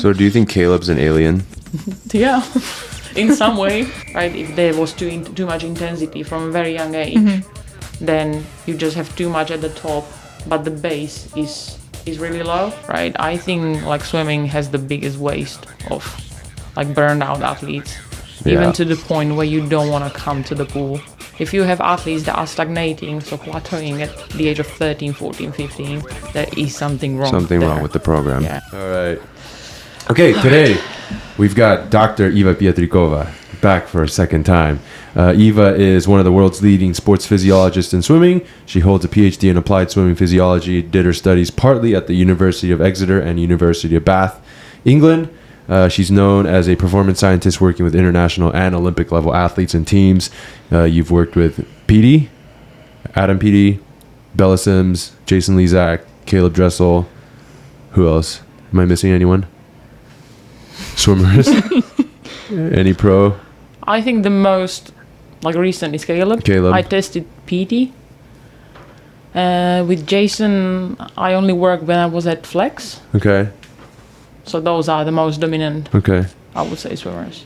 So do you think Caeleb's an alien? Yeah, in some way, right? If there was too much intensity from a very young age, then you just have too much at the top, but the base is really low, right? I think like swimming has the biggest waste of like burned out athletes, even to the point where you don't want to come to the pool. If you have athletes that are stagnating, so plateauing at the age of 13, 14, 15, there is something wrong. Something wrong with the program. Yeah. All right. Okay, today we've got Dr. Eva Piatrikova back for a second time. Eva is one of the world's leading sports physiologists in swimming. She holds a PhD in applied swimming physiology, did her studies partly at the University of Exeter and University of Bath, England. She's known as a performance scientist working with international and Olympic level athletes and teams. You've worked with Petey, Adam Petey, Bella Sims, Jason Lezak, Caeleb Dressel. Who else? Am I missing anyone? Swimmers? Any pro? I think the most like recent is Caeleb. I tested PT. With Jason, I only worked when I was at Flex. Okay. So those are the most dominant, okay, I would say, swimmers.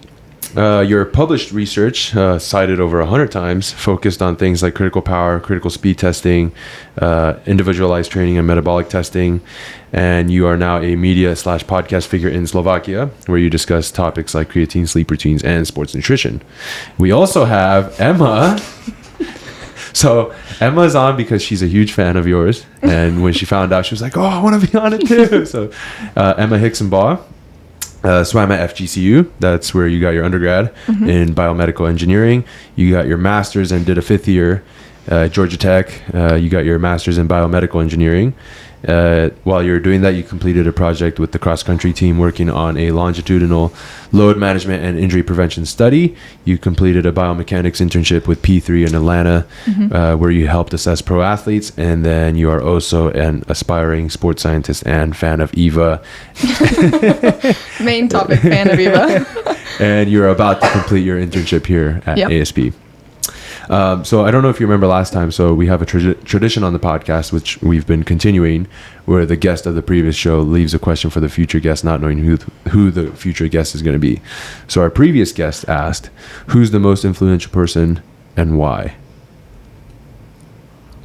Your published research, cited over 100 times, focused on things like critical power, critical speed testing, individualized training and metabolic testing. And you are now a media/podcast figure in Slovakia, where you discuss topics like creatine, sleep routines, and sports nutrition. We also have Emma. So Emma's on because she's a huge fan of yours. And when she found out, she was like, oh, I want to be on it too. So Emma Hickson-Baugh. Swam at FGCU. That's where you got your undergrad in biomedical engineering. You got your master's and did a 5th year at Georgia Tech. You got your master's in biomedical engineering. While you were doing that, you completed a project with the cross-country team working on a longitudinal load management and injury prevention study. You completed a biomechanics internship with P3 in Atlanta, where you helped assess pro athletes. And then you are also an aspiring sports scientist and fan of Eva. Main topic, fan of Eva. And you're about to complete your internship here at ASP. So I don't know if you remember last time. So we have a tradition on the podcast, which we've been continuing, where the guest of the previous show leaves a question for the future guest, not knowing who the future guest is going to be. So our previous guest asked, who's the most influential person and why?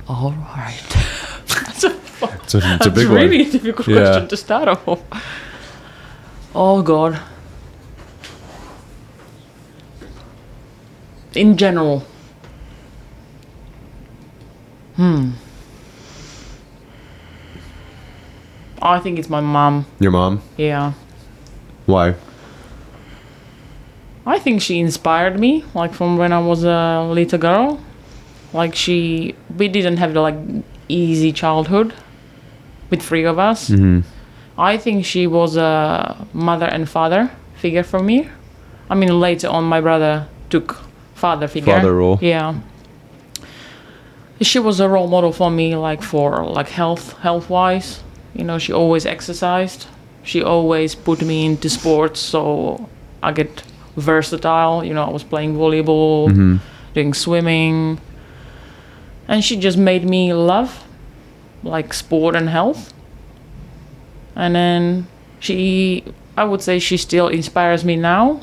All right. It's a big one. Really difficult question to start off. Oh, God. In general. I think it's my mom. Your mom? Yeah. Why? I think she inspired me, like from when I was a little girl. Like we didn't have the like easy childhood with 3 of us. I think she was a mother and father figure for me. I mean, later on my brother took father figure. Father role. Yeah. She was a role model for me, like for like health-wise. You know, she always exercised. She always put me into sports, so I get versatile. You know, I was playing volleyball, doing swimming, and she just made me love like sport and health. And then I would say she still inspires me now.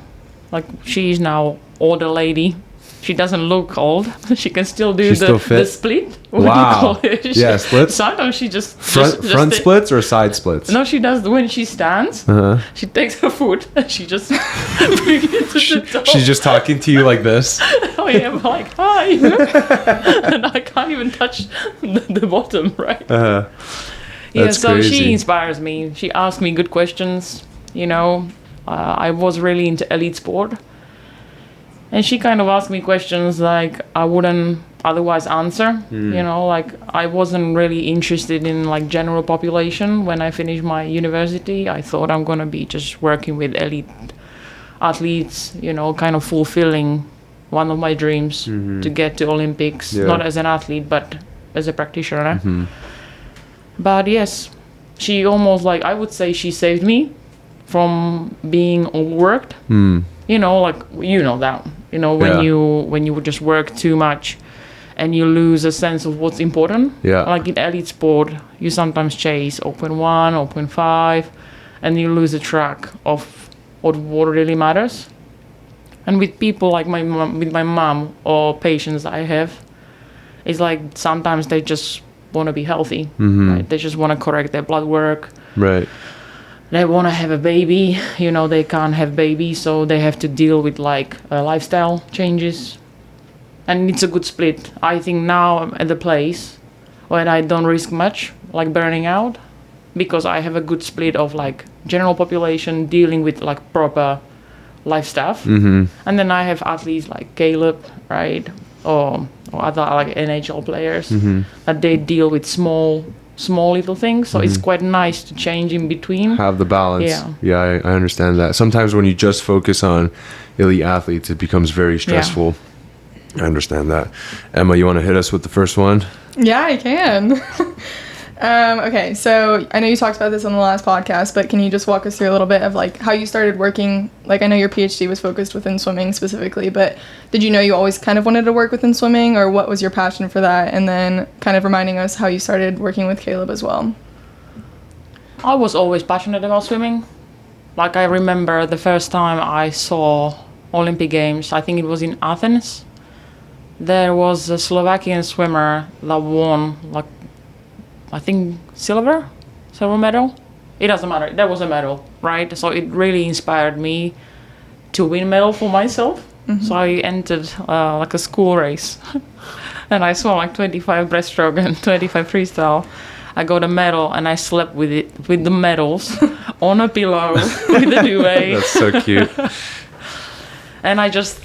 Like she's now older lady. She doesn't look old. She can still do the split. What do you call it? Yeah, splits. Sometimes she just front splits or side splits? No, she does when she stands. She takes her foot and she just brings it to the top. She's just talking to you like this. Oh yeah, I'm like hi, and I can't even touch the bottom, right? Yeah, so crazy. She inspires me. She asks me good questions. You know, I was really into elite sport. And she kind of asked me questions like I wouldn't otherwise answer. You know, like I wasn't really interested in like general population when I finished my university. I thought I'm going to be just working with elite athletes, you know, kind of fulfilling one of my dreams to get to Olympics, not as an athlete, but as a practitioner. But yes, she almost like, I would say she saved me from being overworked. You know, like, you know that, you know, when you just work too much and you lose a sense of what's important. Like in elite sport, you sometimes chase open 1, open 5, and you lose the track of what really matters. And with people like with my mom or patients I have, it's like sometimes they just want to be healthy, right? They just want to correct their blood work. Right. They want to have a baby, they can't have babies, so they have to deal with like lifestyle changes. And it's a good split. I think now I'm at the place where I don't risk much, like burning out, because I have a good split of like general population dealing with like proper life stuff. And then I have athletes like Caeleb, right? Or other like NHL players that they deal with small little things. So it's quite nice to change in between. Have the balance. Yeah, I understand that. Sometimes when you just focus on elite athletes, it becomes very stressful. I understand that. Emma, you want to hit us with the first one? Yeah, I can. Okay, so I know you talked about this on the last podcast, but can you just walk us through a little bit of like how you started working? Like I know your PhD was focused within swimming specifically, but did you know you always kind of wanted to work within swimming, or what was your passion for that? And then kind of reminding us how you started working with Caeleb as well. I was always passionate about swimming. Like I remember the first time I saw Olympic Games, I think it was in Athens. There was a Slovakian swimmer that won, like, I think silver medal. It doesn't matter. There was a medal, right? So it really inspired me to win medal for myself. So I entered like a school race, and I swam like 25 breaststroke and 25 freestyle. I got a medal, and I slept with the medals on a pillow with a duvet. That's so cute. And I just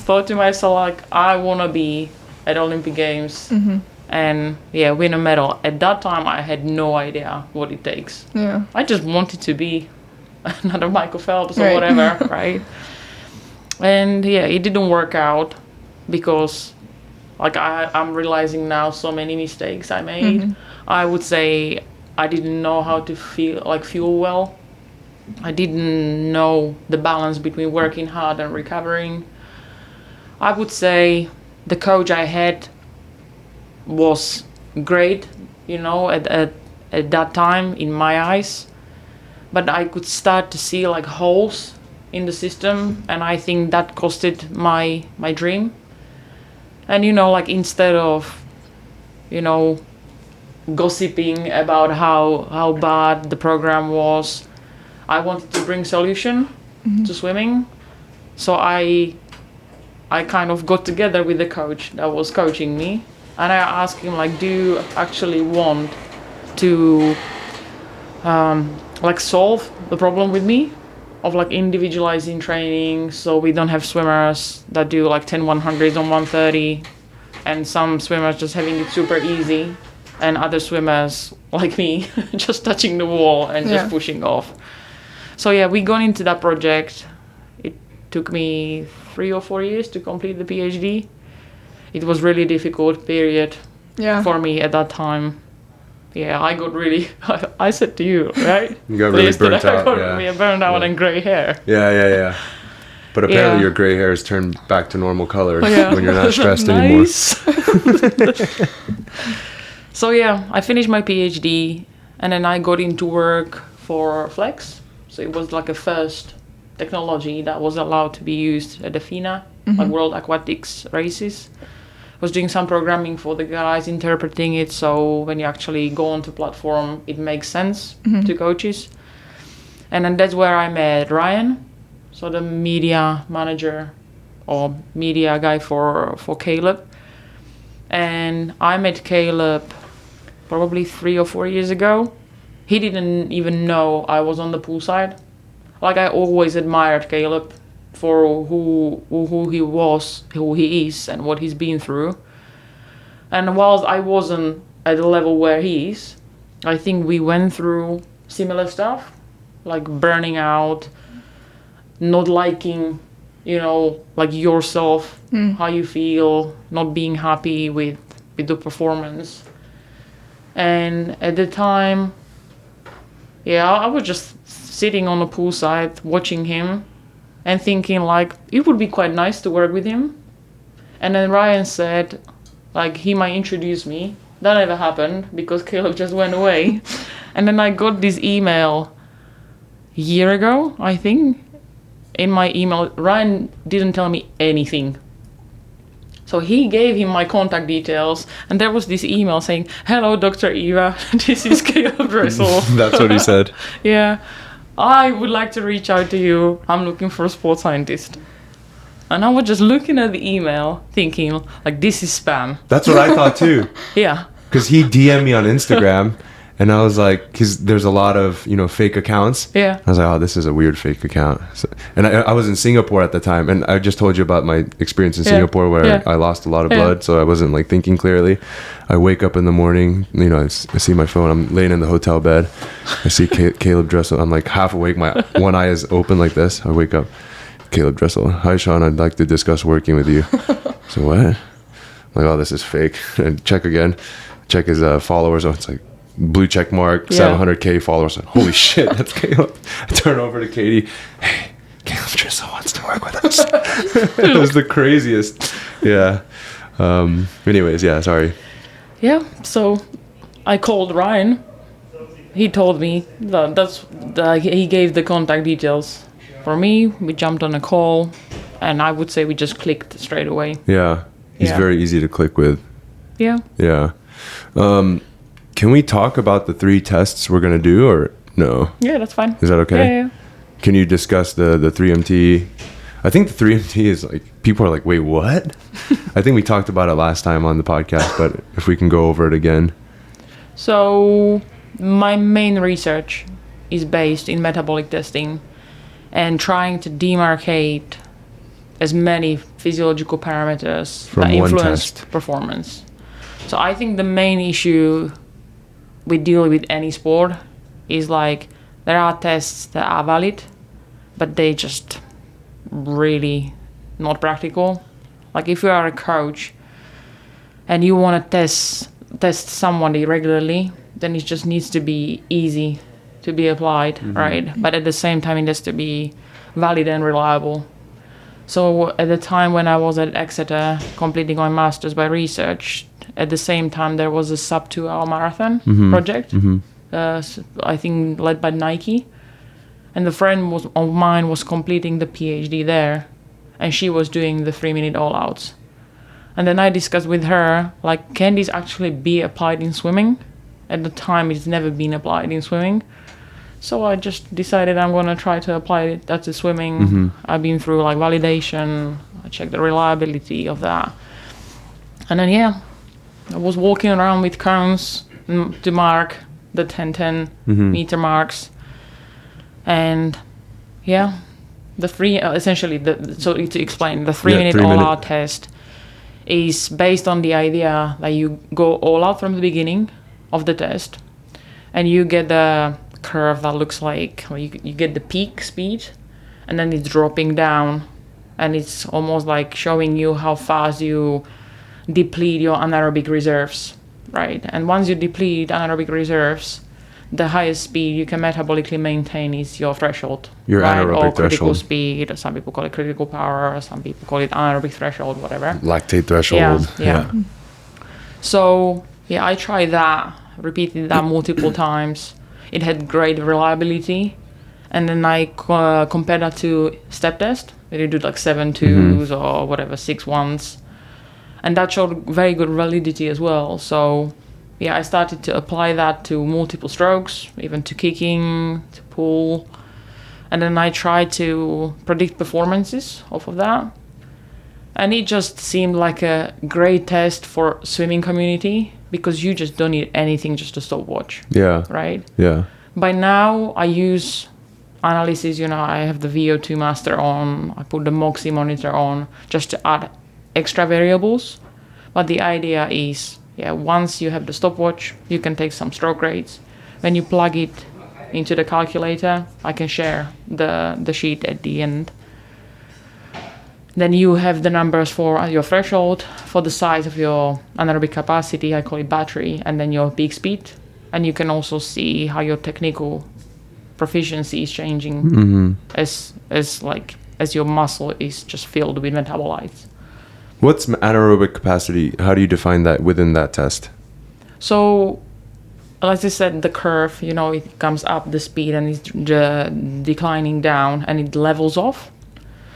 thought to myself, like, I want to be at Olympic Games and, win a medal. At that time, I had no idea what it takes. Yeah. I just wanted to be another Michael Phelps or whatever, right? And, it didn't work out because, like, I'm realizing now so many mistakes I made. I would say I didn't know how to fuel well. I didn't know the balance between working hard and recovering. I would say the coach I had was great, at that time in my eyes. But I could start to see like holes in the system, and I think that costed my dream. And like instead of gossiping about how bad the program was, I wanted to bring solution to swimming. So I kind of got together with the coach that was coaching me, and I asked him, like, do you actually want to solve the problem with me of like individualizing training, so we don't have swimmers that do like 10 100s on 130 and some swimmers just having it super easy and other swimmers like me just touching the wall and just pushing off. So we got into that project. It took me 3 or 4 years to complete the PhD. It was really difficult period for me at that time. I got really, I said to you, right? You got really burnt out. I got burned out and gray hair. Yeah. But apparently your gray hair has turned back to normal colors when you're not stressed anymore. So I finished my PhD, and then I got into work for Flex. So it was like a first technology that was allowed to be used at the FINA, like World Aquatics races. I was doing some programming for the guys, interpreting it, so when you actually go onto platform, it makes sense to coaches. And then that's where I met Ryan, so the media manager or media guy for Caeleb. And I met Caeleb probably 3 or 4 years ago. He didn't even know I was on the pool side. Like, I always admired Caeleb for who he was, who he is, and what he's been through. And whilst I wasn't at the level where he is, I think we went through similar stuff, like burning out, not liking, like yourself, how you feel, not being happy with the performance. And at the time, I was just sitting on the poolside watching him and thinking, like, it would be quite nice to work with him. And then Ryan said, like, he might introduce me. That never happened because Caeleb just went away. And then I got this email year ago, I think. In my email, Ryan didn't tell me anything. So he gave him my contact details, and there was this email saying, "Hello, Dr. Eva, this is Caeleb Dressel." That's what he said. Yeah. "I would like to reach out to you. I'm looking for a sports scientist." And I was just looking at the email, thinking, like, this is spam. That's what I thought too. Yeah. Because he DM'd me on Instagram, and I was like, because there's a lot of, fake accounts. Yeah. I was like, oh, this is a weird fake account. So, and I was in Singapore at the time, and I just told you about my experience in Singapore where I lost a lot of blood, so I wasn't like thinking clearly. I wake up in the morning, I see my phone, I'm laying in the hotel bed, I see Caeleb Dressel, I'm like half awake, my one eye is open like this, I wake up, Caeleb Dressel, "Hi Sean, I'd like to discuss working with you." So what? I'm like, oh, this is fake. And check again, check his followers, it's like, blue check mark, 700K followers. Holy shit, that's Caeleb. I turn over to Katie. "Hey, Caeleb Dressel wants to work with us." It was the craziest. Yeah. Anyways, yeah, sorry. Yeah, so I called Ryan. He told me he gave the contact details for me. We jumped on a call, and I would say we just clicked straight away. Yeah. He's very easy to click with. Yeah. Yeah. Can we talk about the 3 tests we're going to do, or no? Yeah, that's fine. Is that okay? Yeah. Can you discuss the 3MT? I think the 3MT is like, people are like, wait, what? I think we talked about it last time on the podcast, but if we can go over it again. So my main research is based in metabolic testing and trying to demarcate as many physiological parameters From that one influence test. performance. So I think the main issue we deal with any sport is like there are tests that are valid, but they just really not practical. Like if you are a coach and you want to test somebody regularly, then it just needs to be easy to be applied, right? But at the same time, it has to be valid and reliable. So at the time when I was at Exeter completing my master's by research, at the same time there was a sub 2 hour marathon project, I think led by Nike. And the friend of mine was completing the PhD there, and she was doing the 3-minute all-outs. And then I discussed with her, like, can this actually be applied in swimming? At the time, it's never been applied in swimming. So I just decided I'm going to try to apply that to swimming. I've been through, like, validation. I checked the reliability of that. And then, I was walking around with cones to mark the 10 meter marks. And, the free, essentially, so to explain, the 3-minute all-out test is based on the idea that you go all out from the beginning of the test, and you get the curve that looks like, you get the peak speed, and then it's dropping down, and it's almost like showing you how fast you deplete your anaerobic reserves, right? And once you deplete anaerobic reserves, the highest speed you can metabolically maintain is your threshold. Your right? anaerobic or critical threshold. Speed. Some people call it critical power. Some people call it anaerobic threshold, whatever. Lactate threshold. Yeah. So, I tried that, repeated that multiple times. It had great reliability. And then I compared that to step test, where you do like 7 2s or whatever, 6 1s. And that showed very good validity as well. So, I started to apply that to multiple strokes, even to kicking, to pull. And then I tried to predict performances off of that. And it just seemed like a great test for swimming community, because you just don't need anything, just a stopwatch. Yeah. Right? Yeah. By now, I use analysis, I have the VO2 master on, I put the Moxie monitor on, just to add extra variables. But the idea is, once you have the stopwatch, you can take some stroke rates. When you plug it into the calculator, I can share the sheet at the end. Then you have the numbers for your threshold, for the size of your anaerobic capacity, I call it battery, and then your peak speed. And you can also see how your technical proficiency is changing as your muscle is just filled with metabolites. What's anaerobic capacity? How do you define that within that test? So as I said, the curve, you know, it comes up the speed and it's declining down and it levels off.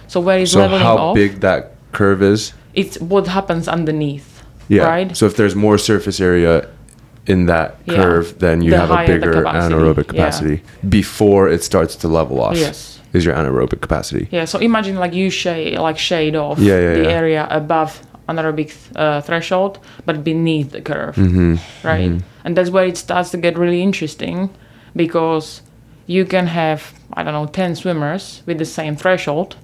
So where it's leveling off. So how big that curve is? It's what happens underneath, yeah. right? So if there's more surface area in that curve, then you have a bigger anaerobic capacity before it starts to level off. Yes. Is your anaerobic capacity. Yeah, so imagine like you shade off the area above anaerobic threshold, but beneath the curve, right? Mm-hmm. And that's where it starts to get really interesting, because you can have, 10 swimmers with the same threshold,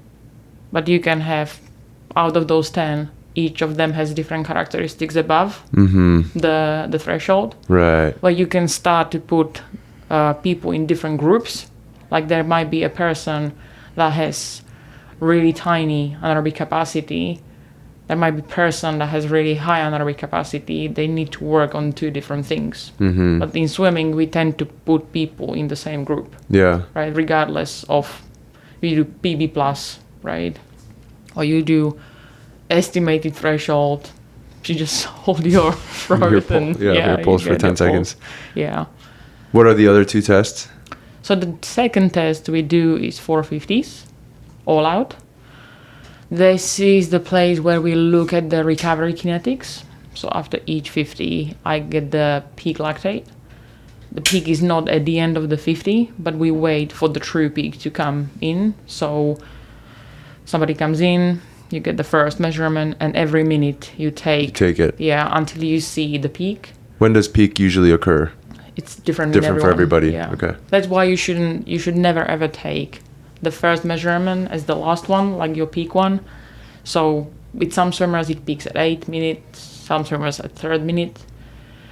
but you can have, out of those 10, each of them has different characteristics above the threshold. Right. Where you can start to put people in different groups. Like there might be a person that has really tiny anaerobic capacity. There might be a person that has really high anaerobic capacity. They need to work on two different things. Mm-hmm. But in swimming, we tend to put people in the same group. Yeah. Right. Regardless of you do PB plus, right? Or you do estimated threshold. You just hold your throat your pulse for 10 seconds. Yeah. What are the other two tests? So the second test we do is 450s, all out. This is the place where we look at the recovery kinetics. So after each 50, I get the peak lactate. The peak is not at the end of the 50, but we wait for the true peak to come in. So somebody comes in, you get the first measurement, and every minute you take it. Yeah, until you see the peak. When does peak usually occur? It's different for everybody. Yeah. Okay. That's why you should never ever take the first measurement as the last one, like your peak one. So with some swimmers it peaks at 8 minutes, some swimmers at 3rd minute.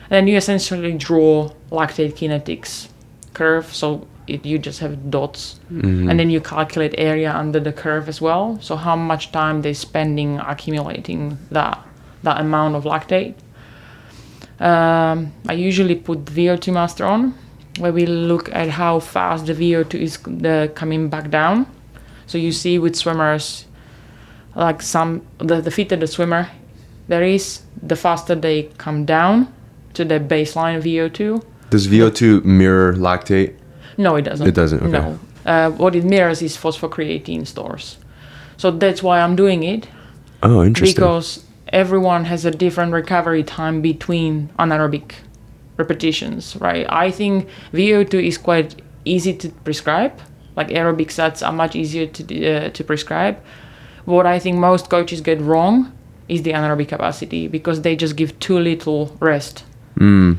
And then you essentially draw lactate kinetics curve, so you just have dots. Mm-hmm. And then you calculate area under the curve as well. So how much time they're spending accumulating that amount of lactate. I usually put VO2 master on, where we look at how fast the VO2 is coming back down. So you see with swimmers, like the fitter the swimmer there is, the faster they come down to their baseline VO2. Does VO2 mirror lactate? No, it doesn't. It doesn't, okay. No. What it mirrors is phosphocreatine stores. So that's why I'm doing it. Oh, interesting. Because everyone has a different recovery time between anaerobic repetitions, right? I think VO2 is quite easy to prescribe. Like aerobic sets are much easier to prescribe. What I think most coaches get wrong is the anaerobic capacity, because they just give too little rest.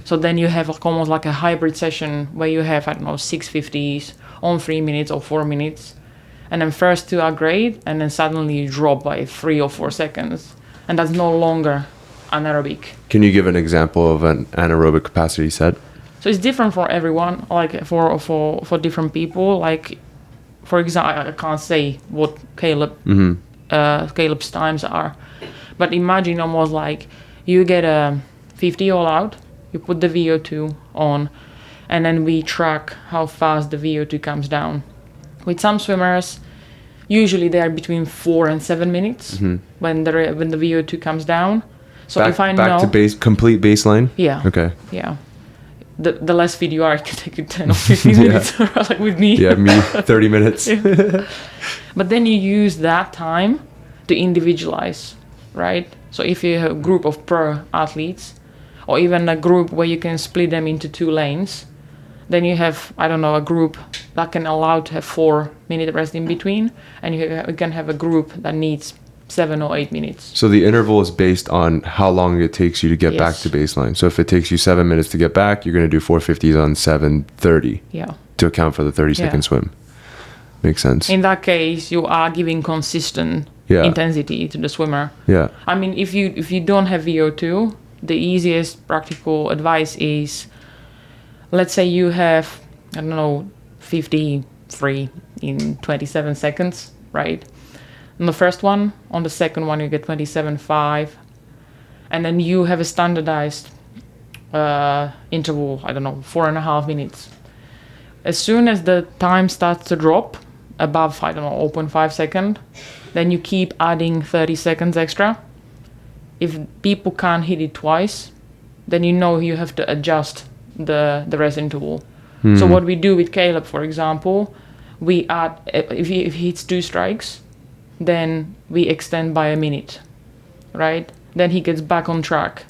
So then you have almost like a hybrid session where you have, 650s on 3 minutes or 4 minutes. And then first two are great, and then suddenly you drop by 3 or 4 seconds. And that's no longer anaerobic. Can you give an example of an anaerobic capacity set? So it's different for everyone, like for different people. Like, for example, I can't say what Caeleb's times are, but imagine almost like you get a 50 all out, you put the VO2 on, and then we track how fast the VO2 comes down. With some swimmers, usually they are between 4 and 7 minutes when the VO2 comes down. So if I know to complete baseline. Yeah. Okay. Yeah. The less fit you are, it can take you 10 or 15 minutes, like with me. Yeah, me 30 minutes. But then you use that time to individualize, right? So if you have a group of pro athletes, or even a group where you can split them into 2 lanes, then you have, a group that can allow to have 4-minute rest in between, and you can have a group that needs 7 or 8 minutes. So the interval is based on how long it takes you to get back to baseline. So if it takes you 7 minutes to get back, you're going to do 450s on 7:30 to account for the 30-second swim. Makes sense. In that case, you are giving consistent intensity to the swimmer. Yeah. I mean, if you don't have VO2, the easiest practical advice is, let's say you have, 53 in 27 seconds, right? On the first one, on the second one, you get 27.5. And then you have a standardized interval, 4.5 minutes. As soon as the time starts to drop above, 0.5 second, then you keep adding 30 seconds extra. If people can't hit it twice, then you have to adjust the resin tool. So what we do with Caeleb, for example, we add, if he hits 2 strikes, then we extend by a minute, right? Then he gets back on track.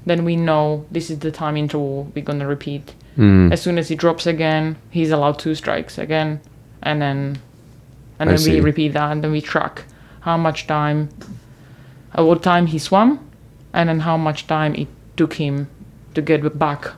Then we know this is the time interval we're going to repeat. As soon as he drops again, he's allowed 2 strikes again, and then we repeat that, and then we track how much time, what time he swam, and then how much time it took him to get back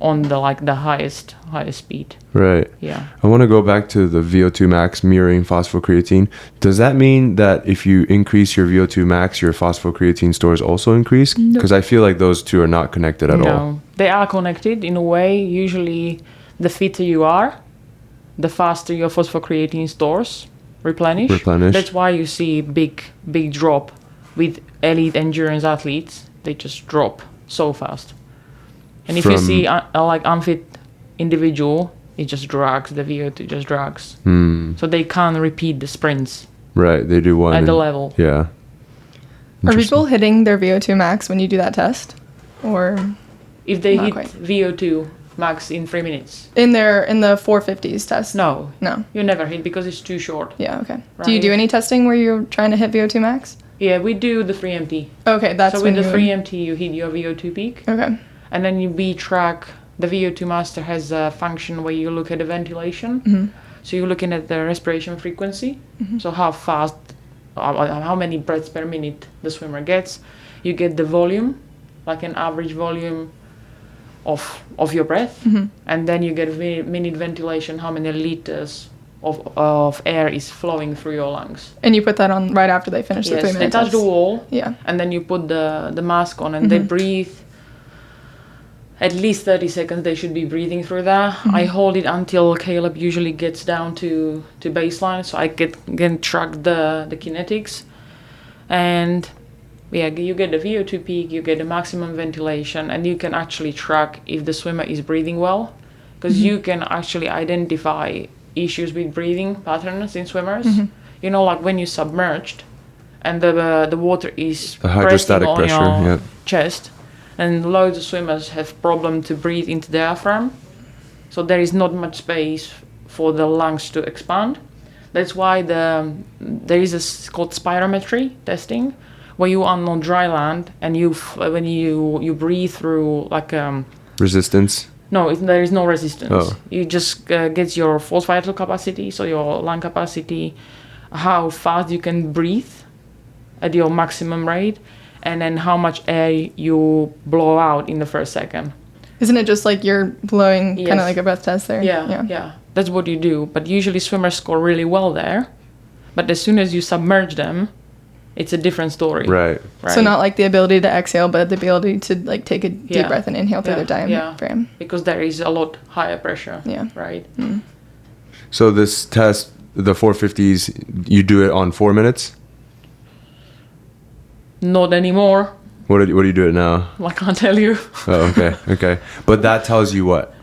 on the highest speed. Right. Yeah. I want to go back to the VO2 max mirroring phosphocreatine. Does that mean that if you increase your VO2 max, your phosphocreatine stores also increase? Because I feel like those two are not connected at all. No, they are connected in a way. Usually, the fitter you are, the faster your phosphocreatine stores replenish. That's why you see big drop with elite endurance athletes. They just drop so fast. And if you see like unfit individual, it just drags, the VO2 just drags. So they can't repeat the sprints. Right, they do one at the level. Yeah. Are people hitting their VO2 max when you do that test? Or if they hit VO2 max in 3 minutes? In the 450s test? No. No. You never hit because it's too short. Yeah, okay. Right? Do you do any testing where you're trying to hit VO2 max? Yeah, we do the 3MT. Okay, that's so when with the 3MT you hit your VO2 peak. Okay. And then you track, the VO2 master has a function where you look at the ventilation. So you're looking at the respiration frequency. So how fast, how many breaths per minute the swimmer gets. You get the volume, like an average volume of your breath. And then you get minute ventilation, how many liters of air is flowing through your lungs. And you put that on right after they finish the 3 minutes. They touch the wall. Yeah. And then you put the mask on and they breathe. At least 30 seconds they should be breathing through that. I hold it until Caeleb usually gets down to baseline, so I can track the kinetics. And yeah, you get the VO2 peak, you get the maximum ventilation, and you can actually track if the swimmer is breathing well, because you can actually identify issues with breathing patterns in swimmers. You know, like when you're submerged and the water is the hydrostatic on pressure, your chest. And loads of swimmers have problem to breathe into the diaphragm. So there is not much space for the lungs to expand. That's why there is called spirometry testing, where you are on dry land and when you breathe through like resistance. No, there is no resistance. Oh. You just get your forced vital capacity, so your lung capacity, how fast you can breathe at your maximum rate, and then how much air you blow out in the first second. Isn't it just like you're blowing kind of like a breath test there? Yeah. That's what you do. But usually swimmers score really well there. But as soon as you submerge them, it's a different story. Right. So not like the ability to exhale, but the ability to like take a deep breath and inhale through their diaphragm. Because there is a lot higher pressure. Yeah. Right. So this test, the 450s, you do it on 4 minutes? Not anymore. What do you do it now? I can't tell you. Oh, okay. But that tells you what?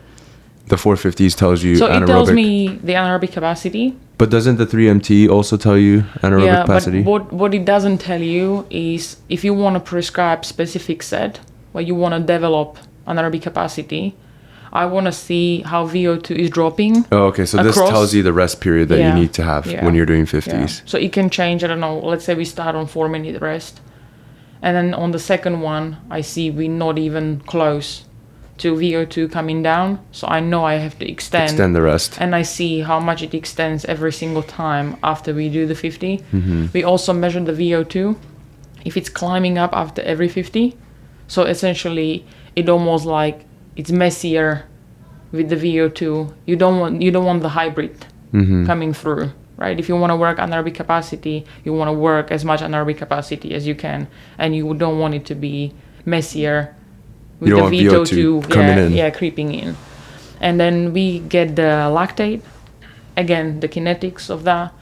The 450s tells you anaerobic. So it tells me the anaerobic capacity. But doesn't the 3MT also tell you anaerobic capacity? But what it doesn't tell you is if you want to prescribe specific set where you want to develop anaerobic capacity, I want to see how VO2 is dropping. Oh, okay. So this tells you the rest period that you need to have when you're doing 50s. Yeah. So it can change, I don't know, let's say we start on 4 minute rest. And then on the second one, I see we're not even close to VO2 coming down. So I know I have to extend the rest. And I see how much it extends every single time after we do the 50. We also measure the VO2. If it's climbing up after every 50. So essentially, it almost like it's messier with the VO2. You don't want the hybrid coming through. Right? If you want to work anaerobic capacity, you want to work as much anaerobic capacity as you can, and you don't want it to be messier with the VO2 coming in. Creeping in. And then we get the lactate, again the kinetics of that,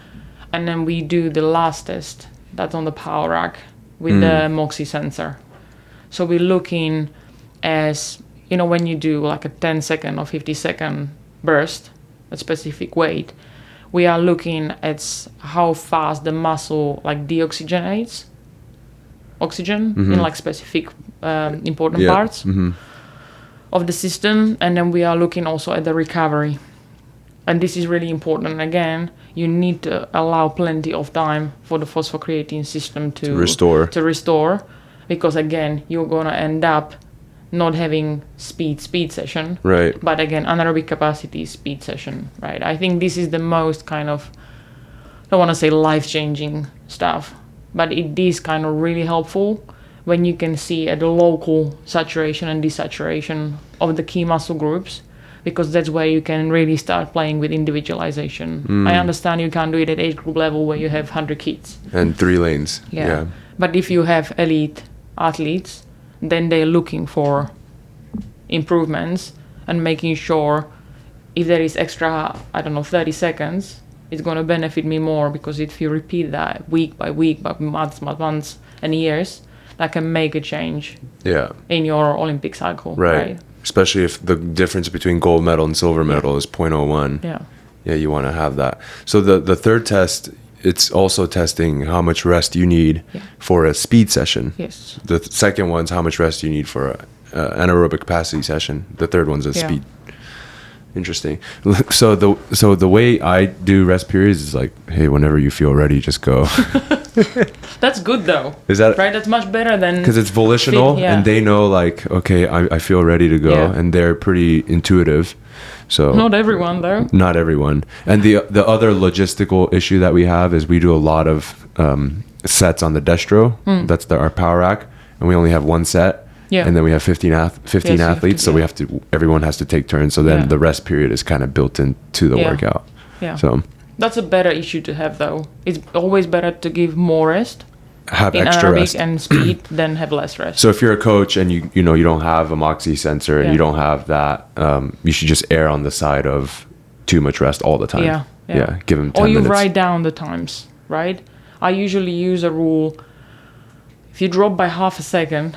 and then we do the last test that's on the power rack with the MOXIE sensor. So we're looking as when you do like a 10-second or 50-second burst, a specific weight. We are looking at how fast the muscle like deoxygenates oxygen in like specific important parts of the system, and then we are looking also at the recovery. And this is really important. Again, you need to allow plenty of time for the phosphocreatine system to restore, because again, you're gonna end up not having speed session, right? But again, anaerobic capacity speed session, right? I think this is the most kind of, I don't want to say life-changing stuff, but it is kind of really helpful when you can see at the local saturation and desaturation of the key muscle groups, because that's where you can really start playing with individualization. I understand you can't do it at age group level where you have 100 kids. And 3 lanes. Yeah. But if you have elite athletes, then they're looking for improvements and making sure if there is extra, 30 seconds, it's going to benefit me more, because if you repeat that week by week, by months and years, that can make a change in your Olympic cycle. Right. Especially if the difference between gold medal and silver medal is 0.01. Yeah, you want to have that. So the third test, it's also testing how much rest you need for a speed session. Yes. The second one's how much rest you need for a anaerobic capacity session. The third one's a speed. Interesting. So the way I do rest periods is like, hey, whenever you feel ready, just go. That's good though. Is that right? That's much better than, because it's volitional and they know like, okay, I feel ready to go, and they're pretty intuitive. So not everyone though. Not everyone. And the other logistical issue that we have is we do a lot of sets on the destro. That's our power rack, and we only have one set. Yeah. And then we have 15 athletes, so everyone has to take turns. So then the rest period is kind of built into the workout. Yeah. So that's a better issue to have though. It's always better to give more rest. Have extra rest and speed than have less rest. So if you're a coach and you don't have a Moxie sensor and you don't have that, you should just err on the side of too much rest all the time. Yeah. Give them 10 or you minutes. write down the times, right? I usually use a rule. If you drop by half a second,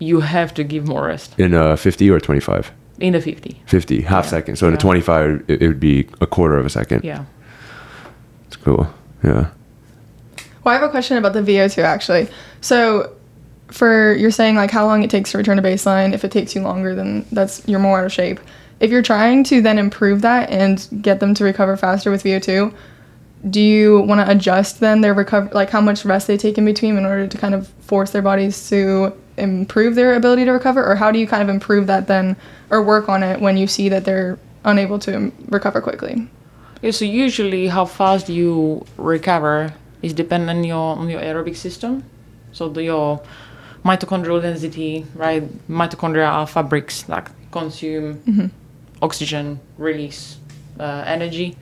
you have to give more rest. In a 50 or 25? In the 50. 50, half second. So in a 25, it would be a quarter of a second. Yeah. It's cool. Yeah. Well, I have a question about the VO2 actually. So you're saying like how long it takes to return to baseline. If it takes you longer, then you're more out of shape. If you're trying to then improve that and get them to recover faster with VO2, do you want to adjust then their recovery, like how much rest they take in between in order to kind of force their bodies to improve their ability to recover? Or how do you kind of improve that then, or work on it when you see that they're unable to recover quickly? Yeah, so usually how fast you recover is dependent on your aerobic system. So your mitochondrial density, right? Mitochondria are fabrics that consume oxygen, release energy.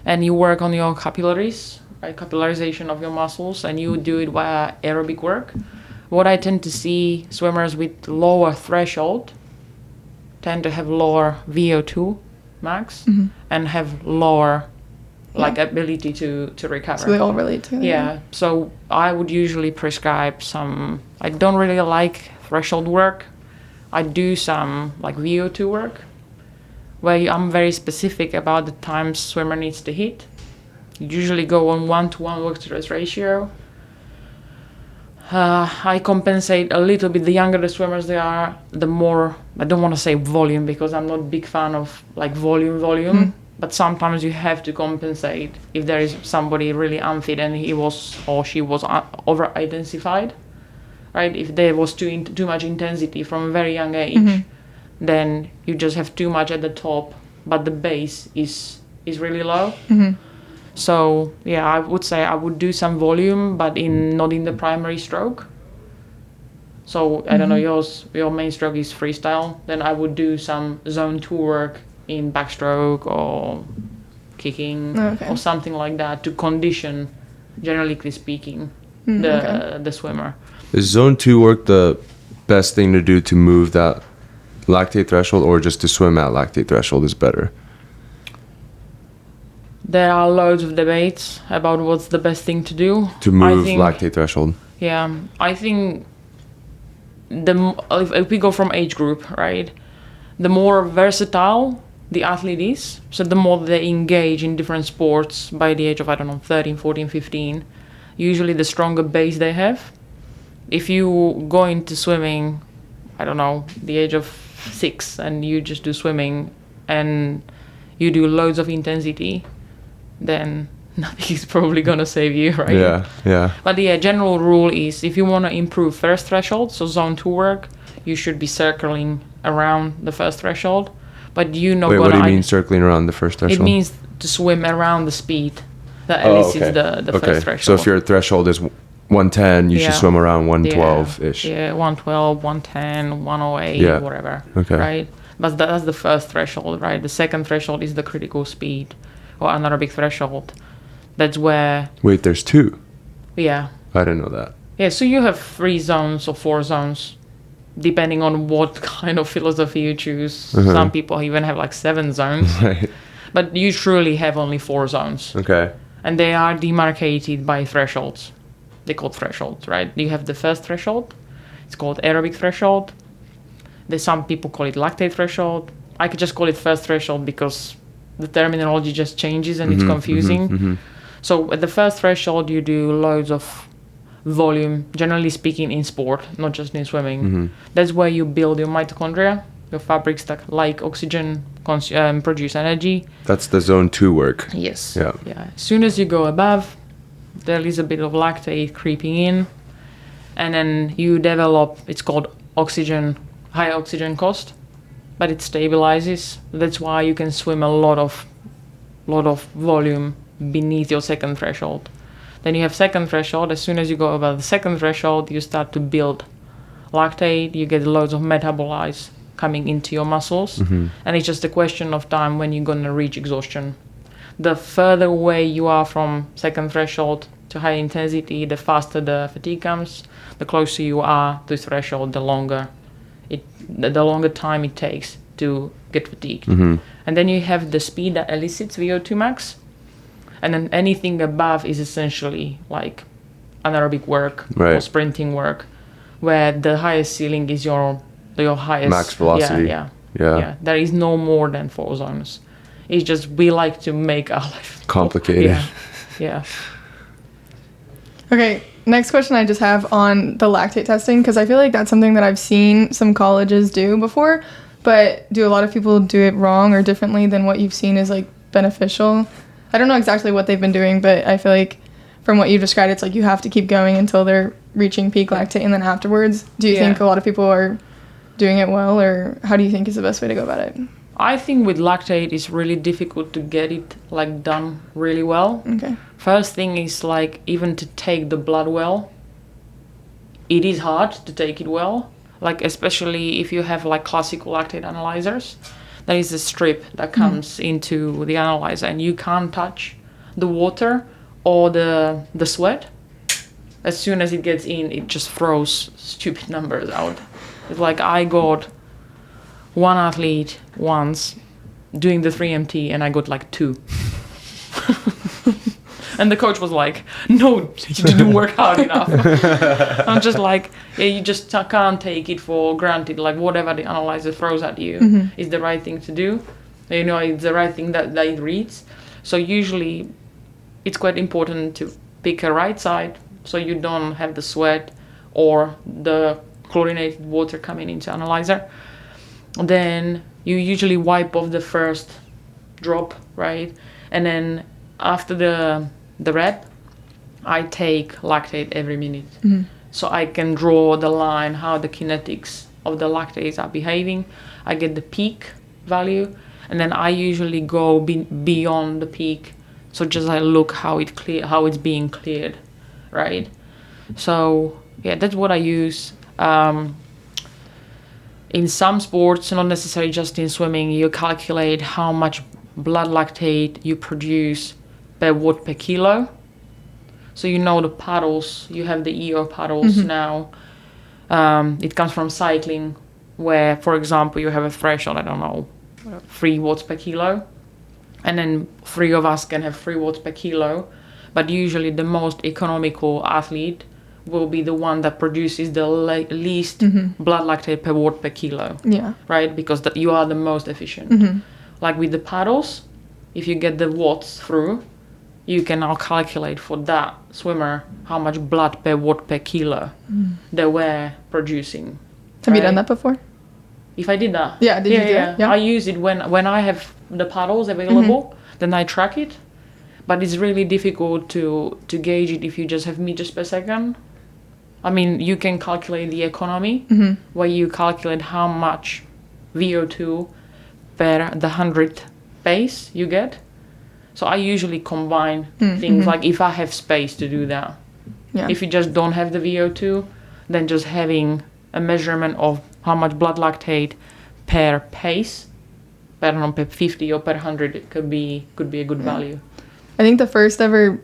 And you work on your capillaries, right? Capillarization of your muscles, and you do it via aerobic work. What I tend to see, swimmers with lower threshold tend to have lower VO2 max and have lower ability to recover. So they all relate to it. Yeah. So I would usually prescribe I don't really like threshold work. I do some like VO2 work where I'm very specific about the times swimmer needs to hit. Usually go on 1-to-1 work to rest ratio. I compensate a little bit. The younger the swimmers they are, the more, I don't want to say volume because I'm not a big fan of like volume, but sometimes you have to compensate if there is somebody really unfit and he was or she was over-identified, right? If there was too much intensity from a very young age, then you just have too much at the top, but the base is really low. So yeah, I would say I would do some volume, but not in the primary stroke. So I don't know, your main stroke is freestyle. Then I would do some zone 2 work in backstroke or kicking or something like that to condition, generally speaking, the swimmer. Is zone 2 work the best thing to do to move that lactate threshold, or just to swim at lactate threshold is better? There are loads of debates about what's the best thing to do. To move lactate threshold. Yeah, I think if we go from age group, right, the more versatile the athlete is, so the more they engage in different sports by the age of, 13, 14, 15, usually the stronger base they have. If you go into swimming, the age of 6 and you just do swimming and you do loads of intensity, then nothing is probably gonna save you, right? Yeah. But the general rule is if you want to improve first threshold, so zone 2 work, you should be circling around the first threshold. But you know, what do you mean circling around the first threshold? It means to swim around the speed that elicits the first threshold. So if your threshold is 110, you should swim around 112-ish. Yeah, 112, 110, 108, whatever. Okay. Right? But that's the first threshold, right? The second threshold is the critical speed or anaerobic threshold. That's where... Wait, there's 2? Yeah. I didn't know that. Yeah, so you have 3 zones or 4 zones, depending on what kind of philosophy you choose. Some people even have like 7 zones. Right. But you truly have only 4 zones. Okay. And they are demarcated by thresholds. They're called thresholds, right? You have the first threshold. It's called aerobic threshold. There's some people call it lactate threshold. I could just call it first threshold because the terminology just changes and it's confusing. So at the first threshold, you do loads of volume, generally speaking, in sport, not just in swimming. That's where you build your mitochondria, your fabrics that like oxygen, produce energy. That's the zone 2 work. Yes. Yeah. As soon as you go above, there is a bit of lactate creeping in, and then you develop, it's called high oxygen cost, but it stabilizes. That's why you can swim a lot of volume beneath your second threshold. Then you have second threshold. As soon as you go above the second threshold, you start to build lactate. You get loads of metabolites coming into your muscles, and it's just a question of time when you're gonna reach exhaustion. The further away you are from second threshold to high intensity, the faster the fatigue comes. The closer you are to threshold, the longer time it takes to get fatigued. And then you have the speed that elicits VO2 max, and then anything above is essentially like anaerobic work or sprinting work, where the highest ceiling is your highest max velocity. Yeah. There is no more than 4 zones. It's just we like to make our life complicated. Yeah. Okay, next question I just have on the lactate testing, because I feel like that's something that I've seen some colleges do before, but do a lot of people do it wrong or differently than what you've seen is like beneficial? I don't know exactly what they've been doing, but I feel like from what you described, it's like you have to keep going until they're reaching peak lactate, and then afterwards, do you think a lot of people are doing it well, or how do you think is the best way to go about it? I think with lactate, it's really difficult to get it like done really well. Okay. First thing is like even to take the blood well, it is hard to take it well. Like especially if you have like classical lactate analyzers, there is a strip that comes into the analyzer and you can't touch the water or the sweat. As soon as it gets in, it just throws stupid numbers out. It's like I got one athlete once doing the 3MT and I got like 2. And the coach was like, no, you didn't work hard enough. I'm just like, you just can't take it for granted. Like whatever the analyzer throws at you is the right thing to do. It's the right thing that it reads. So usually it's quite important to pick a right side so you don't have the sweat or the chlorinated water coming into analyzer. Then you usually wipe off the first drop, right? And then after the rep, I take lactate every minute. So I can draw the line how the kinetics of the lactates are behaving. I get the peak value, and then I usually go beyond the peak. So just I look how it's being cleared, right? So yeah, that's what I use. In some sports, not necessarily just in swimming, you calculate how much blood lactate you produce per watt per kilo. So the paddles, you have the EO paddles now. It comes from cycling, where, for example, you have a threshold, 3 watts per kilo. And then 3 of us can have 3 watts per kilo. But usually the most economical athlete will be the one that produces the least blood lactate per watt per kilo. Yeah. Right? Because you are the most efficient. Like with the paddles, if you get the watts through, you can now calculate for that swimmer how much blood per watt per kilo they were producing. Have you done that before? If I did that. Yeah, did you do it? Yeah. I use it when I have the paddles available, then I track it. But it's really difficult to gauge it if you just have meters per second. I mean, you can calculate the economy, where you calculate how much VO2 per the 100 pace you get. So I usually combine things like if I have space to do that. Yeah. If you just don't have the VO2, then just having a measurement of how much blood lactate per pace, per 50 or per 100, it could be a good value. I think the first ever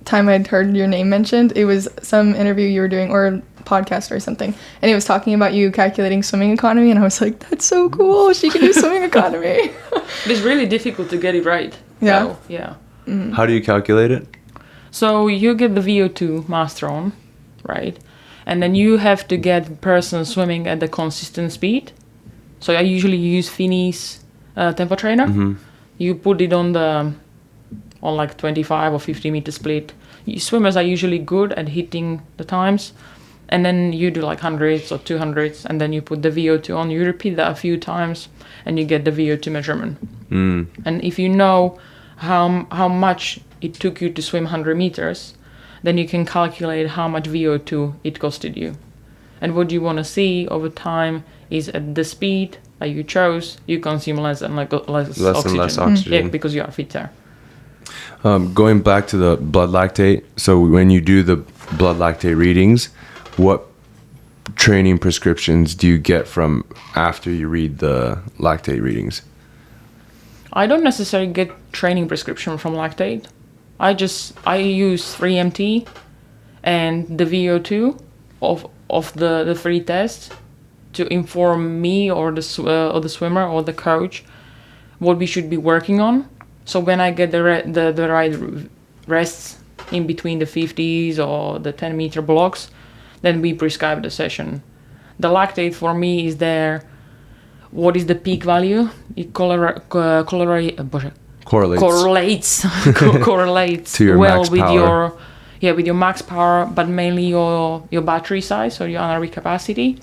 time I'd heard your name mentioned, it was some interview you were doing or a podcast or something, and it was talking about you calculating swimming economy, and I was like, that's so cool, she can do swimming economy. It's really difficult to get it right. Yeah. So, yeah. How do you calculate it? So you get the VO2 mass thrown, right? And then you have to get the person swimming at the consistent speed. So I usually use Finney's tempo trainer. You put it on like 25 or 50 meter split. Swimmers are usually good at hitting the times. And then you do like 100s or 200s, and then you put the VO2 on. You repeat that a few times, and you get the VO2 measurement. And if you know how much it took you to swim 100 meters, then you can calculate how much VO2 it costed you. And what you want to see over time is at the speed that you chose, you consume less and less oxygen. And less oxygen. Yeah, because you are fitter. Going back to the blood lactate, so when you do the blood lactate readings, what training prescriptions do you get from after you read the lactate readings? I don't necessarily get training prescription from lactate. I use 3MT and the VO2 of the three tests to inform me or the swimmer or the coach what we should be working on. So when I get the right rests in between the 50s or the 10 meter blocks, then we prescribe the session. The lactate for me is there. What is the peak value? It correlates to your well max with power. with your max power, but mainly your battery size or your anaerobic capacity.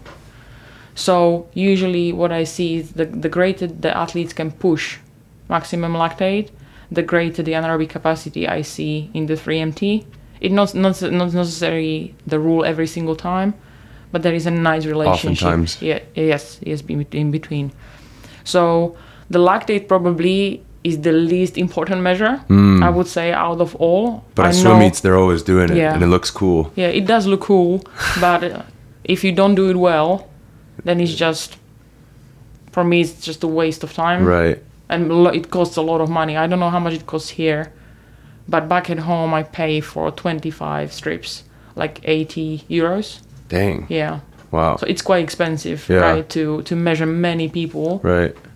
So usually what I see is the greater the athletes can push maximum lactate, the greater the anaerobic capacity I see in the 3MT. It's not necessarily the rule every single time, but there is a nice relationship. Oftentimes. Yes, in between. So the lactate probably is the least important measure, I would say, out of all. But at swim meets, they're always doing it, and it looks cool. Yeah, it does look cool, but if you don't do it well, then it's just, for me, it's just a waste of time. Right. And it costs a lot of money. I don't know how much it costs here, but back at home, I pay for 25 strips, like 80 euros. Dang. Yeah. Wow. So it's quite expensive, right, to measure many people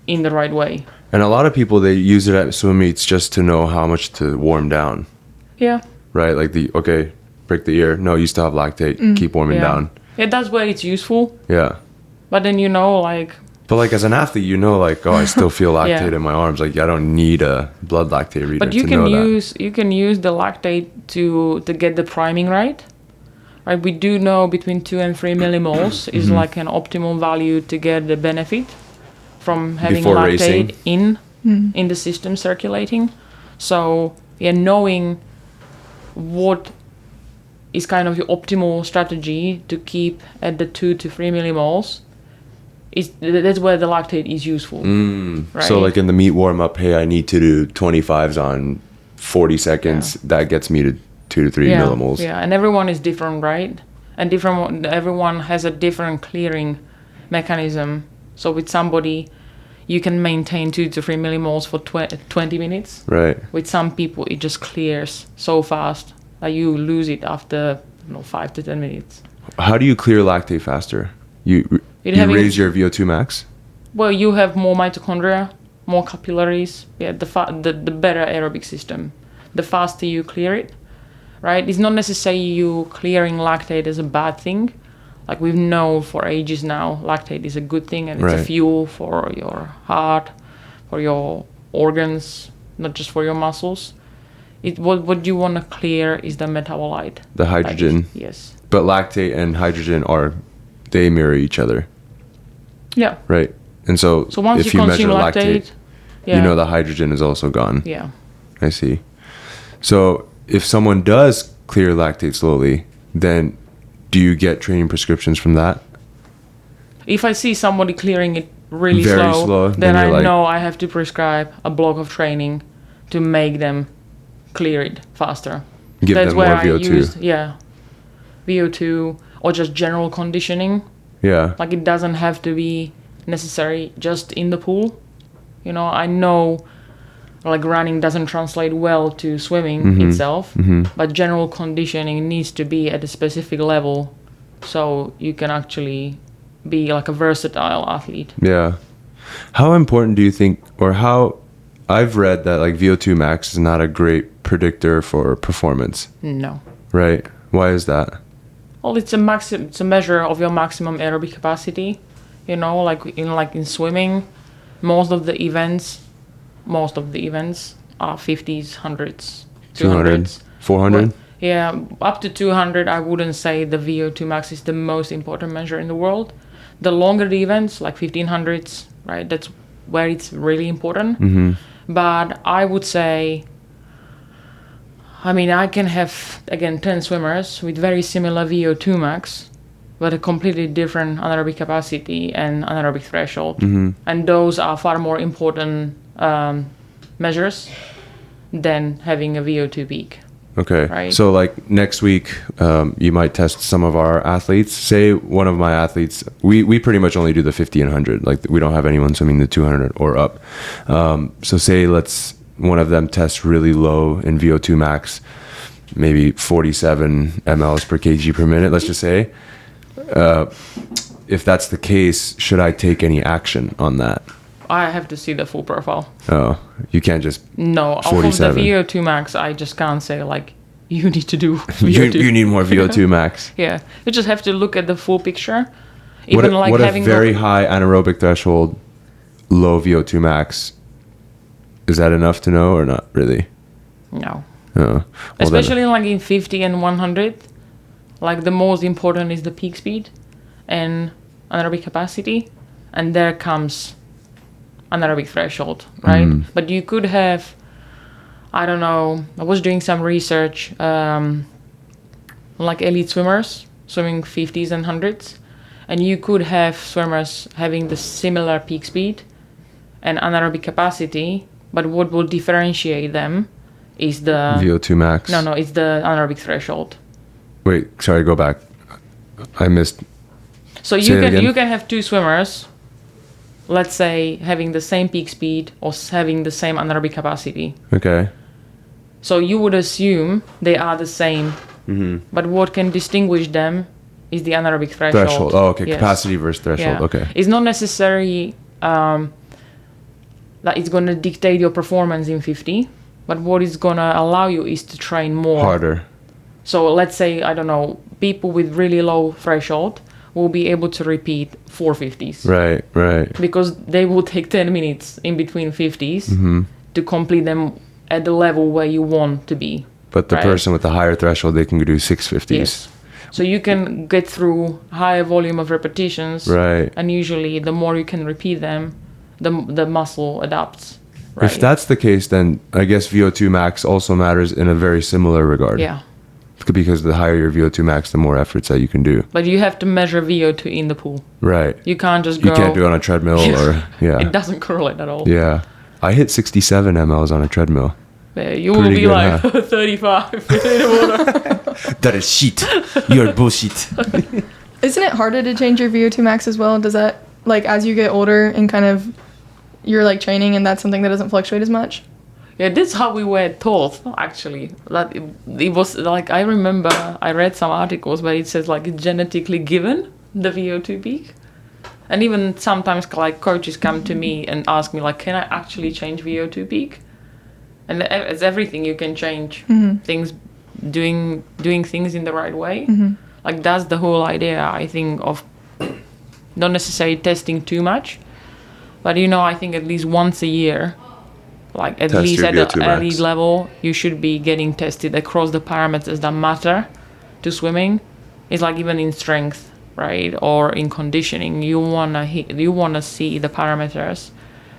in the right way. And a lot of people, they use it at swim meets just to know how much to warm down. Yeah. Right? Like break the ear. No, you still have lactate. Keep warming down. Yeah, that's where it's useful. Yeah. But then, But like as an athlete, I still feel lactate in my arms. Like I don't need a blood lactate reader but you to can know use that. you can use the lactate to get the priming right. Right, we do know between 2 and 3 millimoles is like an optimal value to get the benefit from having Before lactate racing. in the system circulating. So knowing what is kind of your optimal strategy to keep at the 2 to 3 millimoles, that's where the lactate is useful. Right? So like in the meet warm up, hey, I need to do 25s on 40 seconds. Yeah. That gets me to 2 to 3 millimoles. Yeah, and everyone is different, right? And everyone has a different clearing mechanism. So with somebody, you can maintain 2 to 3 millimoles for 20 minutes. Right. With some people, it just clears so fast that you lose it after 5 to 10 minutes. How do you clear lactate faster? You raise your VO2 max? Well, you have more mitochondria, more capillaries. Yeah, the better aerobic system. The faster you clear it, right? It's not necessarily you clearing lactate as a bad thing. Like we've known for ages now, lactate is a good thing, and it's a fuel for your heart, for your organs, not just for your muscles. What you want to clear is the metabolite. The hydrogen. Yes. But lactate and hydrogen they mirror each other. Yeah. Right. And so once if you you measure consume lactate, you know the hydrogen is also gone. Yeah. I see. So if someone does clear lactate slowly, then do you get training prescriptions from that? If I see somebody clearing it really Very slow, then I you're know I have to prescribe a block of training to make them clear it faster. Give That's them where more VO2. I used, VO2 or just general conditioning. Yeah. Like it doesn't have to be necessary just in the pool. You know, I know like running doesn't translate well to swimming itself, but general conditioning needs to be at a specific level so you can actually be like a versatile athlete. Yeah. How important do you think, or how, I've read that like VO2 max is not a great predictor for performance. No. Right? Why is that? Well, it's a measure of your maximum aerobic capacity. You know, like in swimming, most of the events are 50s, 100s, 200s. 400? Well, yeah, up to 200, I wouldn't say the VO2 max is the most important measure in the world. The longer the events, like 1500s, right, that's where it's really important. But I would say, I mean, I can have, again, 10 swimmers with very similar VO2 max, but a completely different anaerobic capacity and anaerobic threshold. And those are far more important measures than having a VO2 peak. Okay. Right. So like next week, you might test some of our athletes. Say one of my athletes, we pretty much only do the 50 and 100. Like we don't have anyone swimming the 200 or up. So say one of them tests really low in VO2 max, maybe 47 mLs per kg per minute, let's just say. If that's the case, should I take any action on that? I have to see the full profile. Oh, you can't just No, off of the VO2 max, I just can't say like, you need to do VO2. you need more VO2 max. Yeah, you just have to look at the full picture. What a very high anaerobic threshold, low VO2 max, is that enough to know or not really? No. Oh, well especially like in 50 and 100, like the most important is the peak speed and anaerobic capacity, and there comes anaerobic threshold, right? But you could have, I don't know, I was doing some research, like elite swimmers swimming 50s and 100s, and you could have swimmers having the similar peak speed and anaerobic capacity, but what will differentiate them is the VO2 max. No, it's the anaerobic threshold. Wait, sorry, go back. I missed. So you can have two swimmers, let's say having the same peak speed or having the same anaerobic capacity. Okay. So you would assume they are the same, but what can distinguish them is the anaerobic threshold. Oh, okay. Yes. Capacity versus threshold. Yeah. Okay. It's not necessarily that it's going to dictate your performance in 50, but what it's going to allow you is to train more. Harder. So let's say, I don't know, people with really low threshold will be able to repeat 450s. Right. Because they will take 10 minutes in between 50s to complete them at the level where you want to be. But the person with the higher threshold, they can do 650s. Yes. So you can get through higher volume of repetitions. Right. And usually the more you can repeat them, the muscle adapts. Right? If that's the case, then I guess VO2 max also matters in a very similar regard. Yeah. Because the higher your VO2 max, the more efforts that you can do. But you have to measure VO2 in the pool. Right. You can't just go... You can't do it on a treadmill or... Yeah. It doesn't correlate at all. Yeah. I hit 67 mLs on a treadmill. Yeah, you will be like 35 in the water. That is shit. You're bullshit. Isn't it harder to change your VO2 max as well? Does that, like, as you get older and kind of you're like training and that's something that doesn't fluctuate as much? Yeah, that's how we were taught, actually. That it was like, I remember I read some articles where it says like it's genetically given, the VO2 peak. And even sometimes like coaches come to me and ask me like, can I actually change VO2 peak? And it's everything you can change. Things, doing things in the right way. Like that's the whole idea, I think, of not necessarily testing too much. But I think at least once a year, like at least at the elite level, you should be getting tested across the parameters that matter to swimming. It's like even in strength, right, or in conditioning, you wanna see the parameters,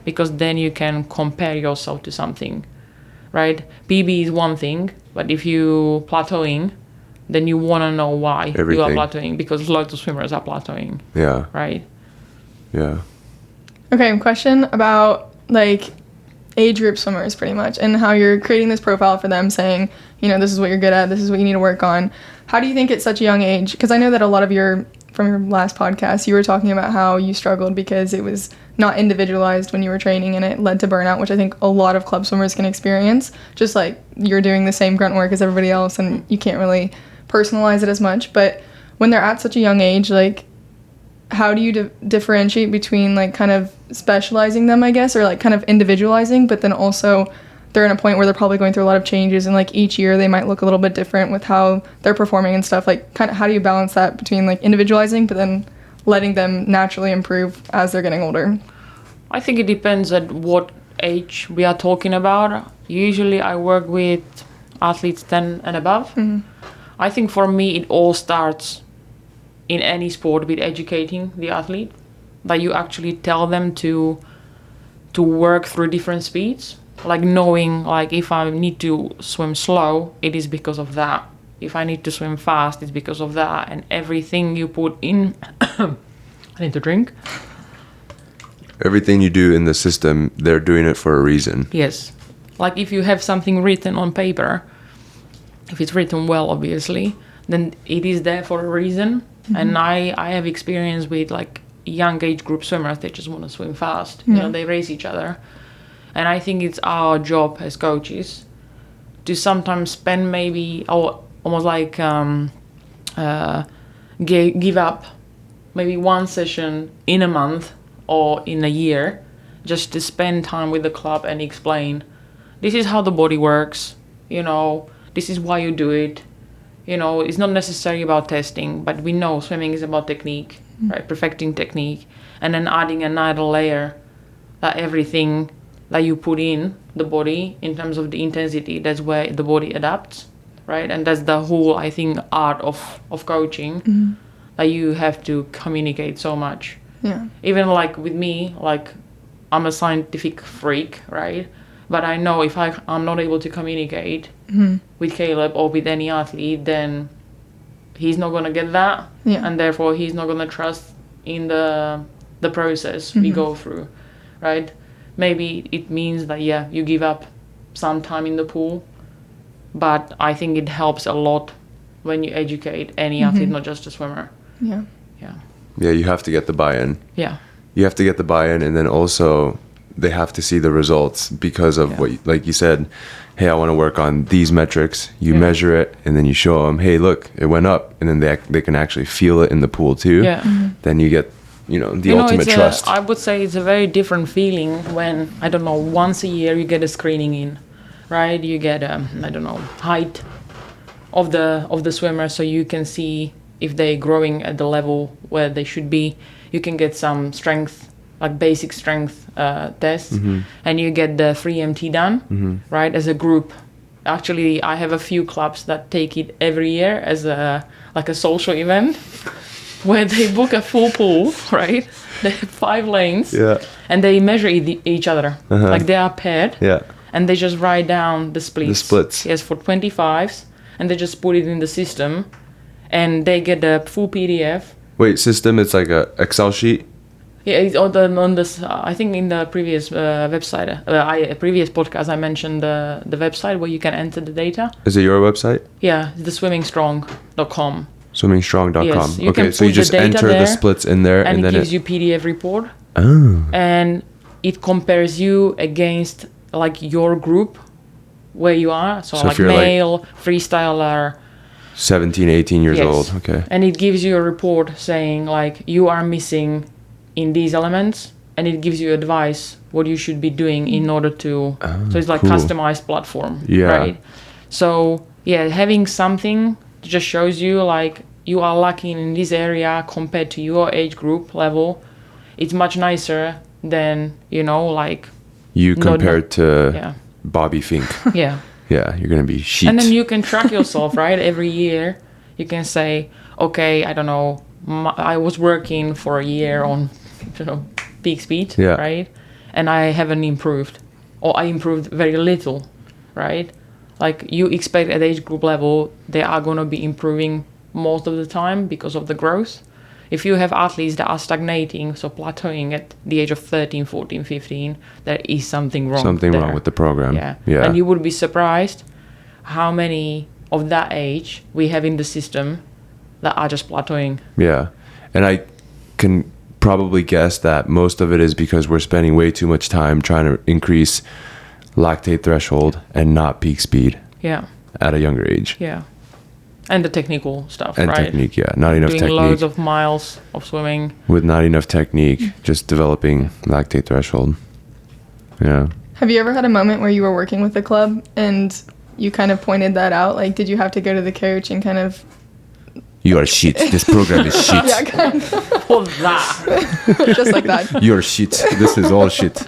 because then you can compare yourself to something, right? PB is one thing, but if you plateauing, then you wanna know why you are plateauing, because lots of swimmers are plateauing. Yeah. Right. Yeah. Okay, question about like age group swimmers pretty much, and how you're creating this profile for them, saying, you know, this is what you're good at, this is what you need to work on. How do you think at such a young age, because I know that a lot of from your last podcast, you were talking about how you struggled because it was not individualized when you were training, and it led to burnout, which I think a lot of club swimmers can experience, just like you're doing the same grunt work as everybody else and you can't really personalize it as much. But when they're at such a young age, like, how do you differentiate between like kind of specializing them, I guess, or like kind of individualizing, but then also they're in a point where they're probably going through a lot of changes, and like each year they might look a little bit different with how they're performing and stuff. Like, kind of how do you balance that between like individualizing but then letting them naturally improve as they're getting older? I think it depends at what age we are talking about. Usually I work with athletes 10 and above. Mm-hmm. I think for me it all starts in any sport with educating the athlete, that you actually tell them to work through different speeds, like knowing, like, if I need to swim slow, it is because of that. If I need to swim fast, it's because of that. And everything you put in I need to drink. Everything you do in the system, they're doing it for a reason. Yes. Like if you have something written on paper, if it's written well, obviously, then it is there for a reason. Mm-hmm. And I have experience with like young age group swimmers, they just want to swim fast. Yeah. You know, they race each other. And I think it's our job as coaches to sometimes spend maybe almost like give up maybe one session in a month or in a year, just to spend time with the club and explain, this is how the body works, you know, this is why you do it. You know, it's not necessarily about testing, but we know swimming is about technique, right? Perfecting technique, and then adding another layer, that everything that you put in the body in terms of the intensity, that's where the body adapts, right? And that's the whole, I think, art of coaching, that you have to communicate so much. Yeah. Even like with me, like I'm a scientific freak, right? But I know if I'm not able to communicate with Caeleb or with any athlete, then he's not going to get that. Yeah. And therefore he's not going to trust in the process we go through, right? Maybe it means that, yeah, you give up some time in the pool, but I think it helps a lot when you educate any athlete, not just a swimmer. Yeah. Yeah. Yeah, you have to get the buy-in. Yeah. You have to get the buy-in, and then also they have to see the results because of what, like you said, hey, I want to work on these metrics. You measure it, and then you show them, hey, look, it went up, and then they can actually feel it in the pool too. Yeah. Then you get, the ultimate trust. I would say it's a very different feeling when, I don't know, once a year you get a screening in, right? You get, height of the swimmer, so you can see if they're growing at the level where they should be. You can get some strength, like basic strength tests, and you get the free MT done, right, as a group. Actually, I have a few clubs that take it every year as a social event, where they book a full pool, right? They have 5 lanes, and they measure each other, like they are paired, and they just write down the splits. Yes, for 25s, and they just put it in the system, and they get the full PDF. Wait, system? It's like a Excel sheet? Yeah, it's on this. I think in the previous website, previous podcast, I mentioned the website where you can enter the data. Is it your website? Yeah, the swimmingstrong.com. Swimmingstrong.com. Yes, okay, so you just enter the splits in there, and then it gives you PDF report. Oh. And it compares you against like your group where you are. So like male, freestyler. 17, 18 years old. Okay. And it gives you a report saying like you are missing in these elements, and it gives you advice what you should be doing in order to. So it's like customized platform. Yeah. Right. So yeah, having something just shows you like you are lacking in this area compared to your age group level. It's much nicer than like you compared to Bobby Fink. Yeah. Yeah, you're gonna be sheet. And then you can track yourself, right? Every year you can say, okay, I don't know, I was working for a year on, peak speed, right? And I haven't improved, or I improved very little, right? Like you expect at age group level, they are going to be improving most of the time because of the growth. If you have athletes that are stagnating, so plateauing at the age of 13, 14, 15, there is something wrong. Something wrong with the program. Yeah. And you would be surprised how many of that age we have in the system that are just plateauing. Yeah. And I can probably guess that most of it is because we're spending way too much time trying to increase lactate threshold and not peak speed. Yeah. At a younger age. Yeah. And the technical stuff, and right? And technique, yeah. Not enough doing technique. Doing loads of miles of swimming. With not enough technique, just developing lactate threshold. Yeah. Have you ever had a moment where you were working with the club and you kind of pointed that out? Like, did you have to go to the coach and kind of... You are shit. This program is shit. Yeah, kind of. For that. Just like that. You're shit. This is all shit.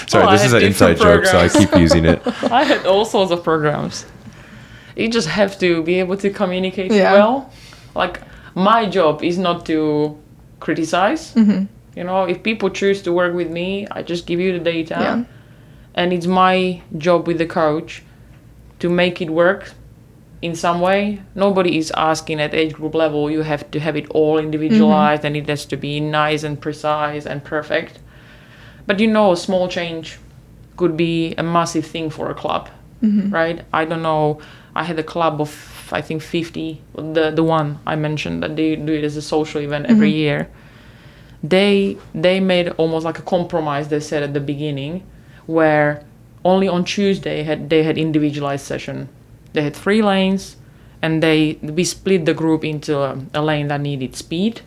Sorry, this is an inside joke, so I keep using it. I had all sorts of programs. You just have to be able to communicate well. Like, my job is not to criticize. Mm-hmm. If people choose to work with me, I just give you the data. Yeah. And it's my job with the coach to make it work in some way. Nobody is asking at age group level, you have to have it all individualized and it has to be nice and precise and perfect. But a small change could be a massive thing for a club, right? I don't know. I had a club of, I think, 50, the one I mentioned that they do it as a social event every year. They made almost like a compromise, they said at the beginning, where only on Tuesday they had individualized session. They had 3 lanes, and we split the group into a lane that needed speed,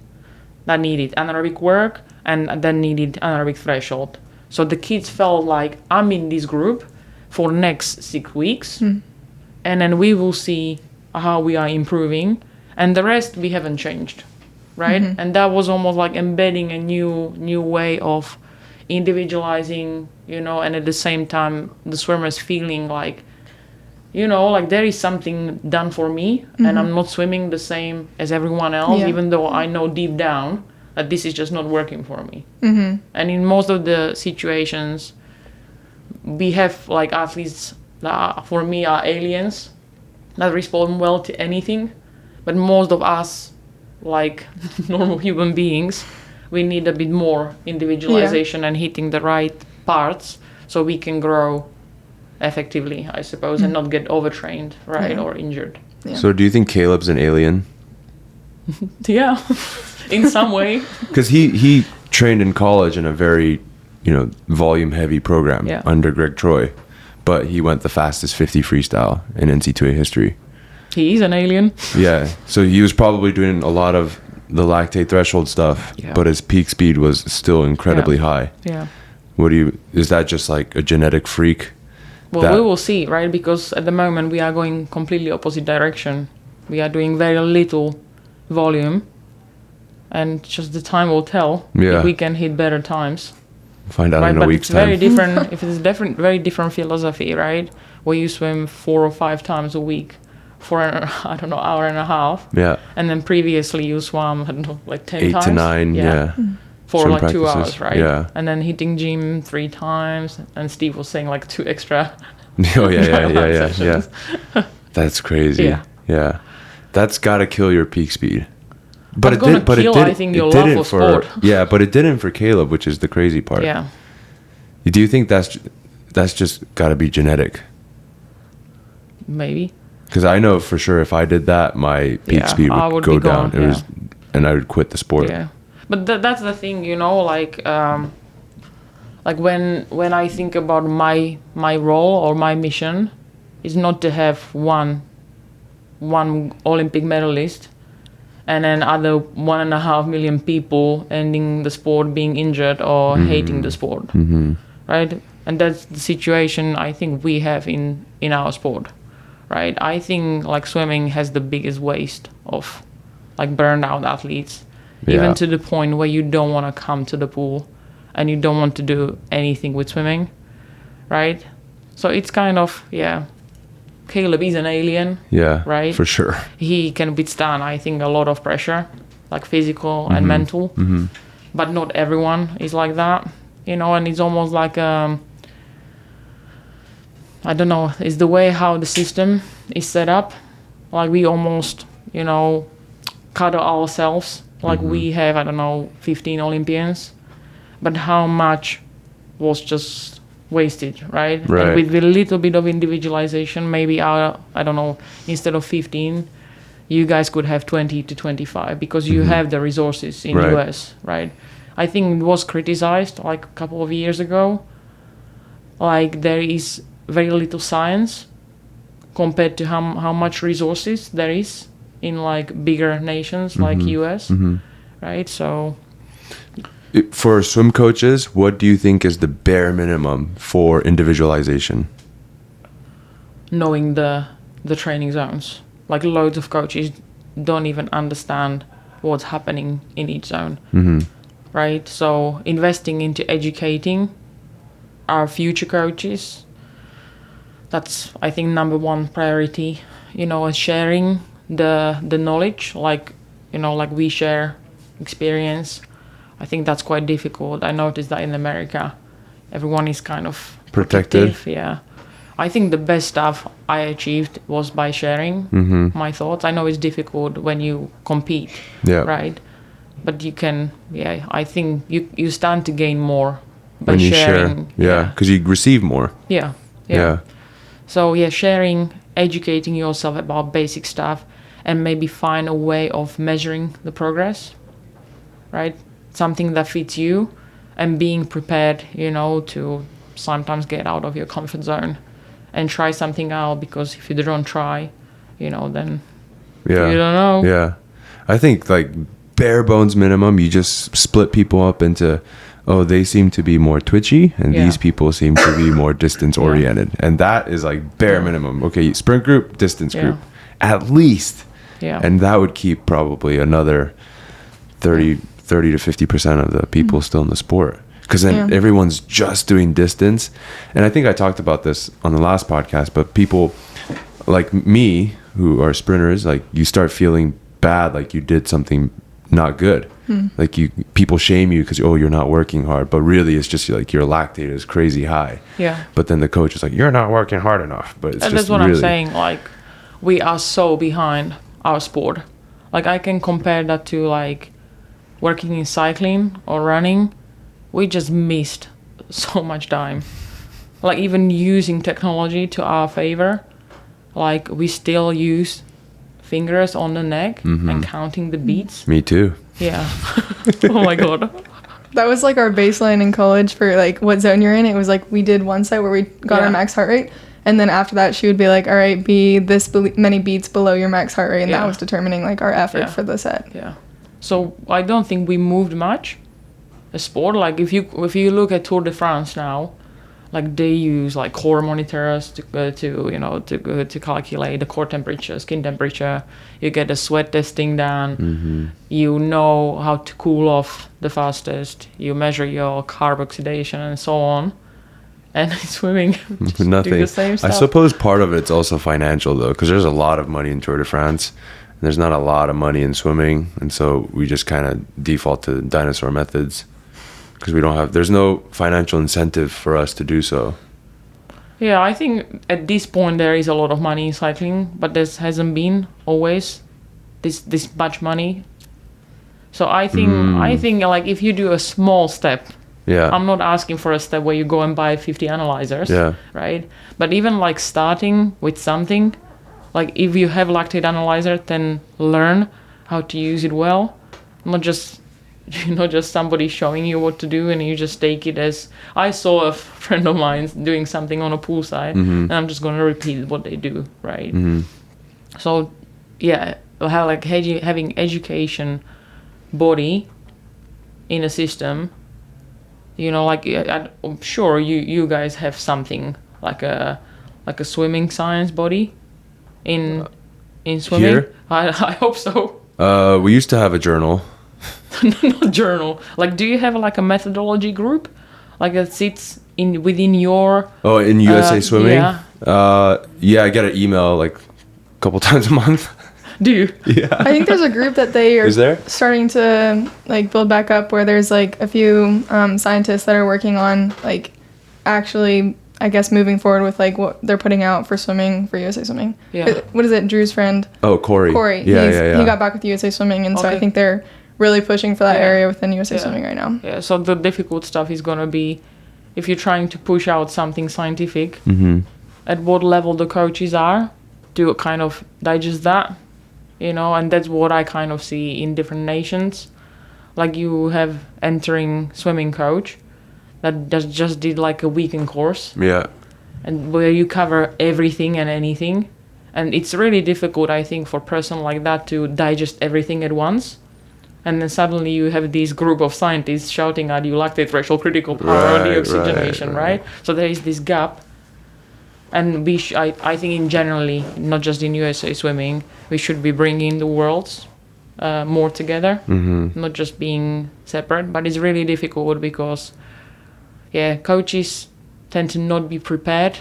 that needed anaerobic work, and then needed anaerobic threshold. So the kids felt like, I'm in this group for next 6 weeks, and then we will see how we are improving, and the rest we haven't changed, right? And that was almost like embedding a new way of individualizing, and at the same time the swimmers feeling like, like there is something done for me, and I'm not swimming the same as everyone else, even though I know deep down that this is just not working for me. And in most of the situations, we have like athletes that for me are aliens that respond well to anything, but most of us, like normal human beings, we need a bit more individualization and hitting the right parts so we can grow effectively, I suppose, and not get overtrained, right, or injured. Yeah. So do you think Caeleb's an alien? Yeah, in some way. Because he trained in college in a very, volume heavy program under Greg Troy, but he went the fastest 50 freestyle in NC2A history. He is an alien. Yeah, so he was probably doing a lot of the lactate threshold stuff, but his peak speed was still incredibly high. Yeah. Is that just like a genetic freak? Well, we will see, right? Because at the moment we are going completely opposite direction. We are doing very little volume, and just the time will tell if we can hit better times. Find out in a week's time. Very different. If it's very different philosophy, right? Where you swim 4 or 5 times a week for hour and a half. Yeah. And then previously you swam, 10 8 times. 8 to 9, yeah. For Swim 2 practices. hours, right? Yeah. And then hitting gym 3 times, and Steve was saying 2 extra. Oh yeah. That's crazy. Yeah. That's gotta kill your peak speed. But I think your love for sport. Yeah, but it didn't for Caeleb, which is the crazy part. Yeah. Do you think that's just gotta be genetic? Maybe. Because I know for sure if I did that, my peak speed would go down. And I would quit the sport. Yeah. But that's the thing, when I think about my role or my mission, is not to have one Olympic medalist and then other 1.5 million people ending the sport being injured or hating the sport, right? And that's the situation I think we have in our sport, right? I think swimming has the biggest waste of burned out athletes. Even to the point where you don't want to come to the pool and you don't want to do anything with swimming, right? So it's kind of, Caeleb is an alien. Yeah, right? For sure. He can withstand, I think, a lot of pressure. like physical and mental. But not everyone is like that, you know, and it's almost like I don't know, it's the way how the system is set up. Like we almost, you know, cut ourselves. Like we have, I don't know, 15 Olympians, but how much was just wasted, right? And with a little bit of individualization, maybe I don't know, instead of 15, you guys could have 20 to 25 because you have the resources in US, right? I think it was criticized like a couple of years ago. Like there is very little science compared to how much resources there is in like bigger nations like US, right? So for swim coaches, what do you think is the bare minimum for individualization? Knowing the training zones. Like loads of coaches don't even understand what's happening in each zone, right? So investing into educating our future coaches, that's, I think, number one priority, you know, and sharing the knowledge, like, you know, like we share experience. I think that's quite difficult. I noticed that in America, everyone is kind of protective. Yeah. I think the best stuff I achieved was by sharing my thoughts. I know it's difficult when you compete, right? But you can, I think you stand to gain more by sharing. Because you receive more. Yeah. So sharing, educating yourself about basic stuff, and maybe find a way of measuring the progress, right? Something that fits you, and being prepared, you know, to sometimes get out of your comfort zone and try something out, because if you don't try, you know, then you don't know. Yeah. I think like bare bones minimum, you just split people up into, oh, they seem to be more twitchy and these people seem to be more distance oriented. And that is like bare minimum. Okay, sprint group, distance group, at least. Yeah. And that would keep probably another 30 to 50% of the people still in the sport. Because then everyone's just doing distance. And I think I talked about this on the last podcast, but people like me who are sprinters, like you start feeling bad, like you did something not good. Like people shame you because, oh, you're not working hard. But really it's just like your lactate is crazy high. Yeah. But then the coach is like, you're not working hard enough. But it's that's what I'm saying. Like we are so behind our sport. Like I can compare that to like working in cycling or running. We just missed so much time. Like even using technology to our favor, like we still use fingers on the neck and counting the beats. Me too. Yeah. Oh my God. That was like our baseline in college for like what zone you're in. It was like we did one set where we got our max heart rate. And then after that, she would be like, all right, be this many beats below your max heart rate. And that was determining like our effort for the set. Yeah. So I don't think we moved much. The sport, like if you look at Tour de France now, like they use like core monitors to calculate the core temperature, skin temperature. You get the sweat testing done. You know how to cool off the fastest. You measure your carb oxidation and so on. And swimming, just nothing. do the same stuff. I suppose part of it's also financial though, because there's a lot of money in Tour de France. And there's not a lot of money in swimming, and so we just kind of default to dinosaur methods. Because there's no financial incentive for us to do so. Yeah, I think at this point there is a lot of money in cycling, but there hasn't been always this much money. So I think like if you do a small step, I'm not asking for a step where you go and buy 50 analyzers, right? But even like starting with something, like if you have lactate analyzer, then learn how to use it well, not just somebody showing you what to do and you just take it as, I saw a friend of mine doing something on a poolside and I'm just going to repeat what they do, right? So having education body in a system, you know, like I'm sure you guys have something like a swimming science body in swimming. Here? I hope so. We used to have a journal. Not journal. Like, do you have like a methodology group, like that sits within your? Oh, in USA Swimming. Yeah. I get an email like a couple times a month. Do you? Yeah. I think there's a group that they are Is there? starting to like build back up where there's like a few scientists that are working on like actually, I guess, moving forward with like what they're putting out for swimming for USA Swimming. Yeah. What is it? Drew's friend. Oh, Corey. Yeah. He got back with USA Swimming, and so I Okay. think they're really pushing for that Yeah. area within USA Yeah. Swimming right now. Yeah, so the difficult stuff is gonna be if you're trying to push out something scientific, at what level the coaches are to kind of digest that, you know, and that's what I kind of see in different nations. Like you have entering swimming coach that just did like a weekend course, Yeah. and where you cover everything and anything, and it's really difficult, I think, for a person like that to digest everything at once. And then suddenly you have this group of scientists shouting at you lactate threshold, critical power, Right, deoxygenation, right? So there is this gap. And I think in generally, not just in USA Swimming, we should be bringing the worlds more together, not just being separate. But it's really difficult because, coaches tend to not be prepared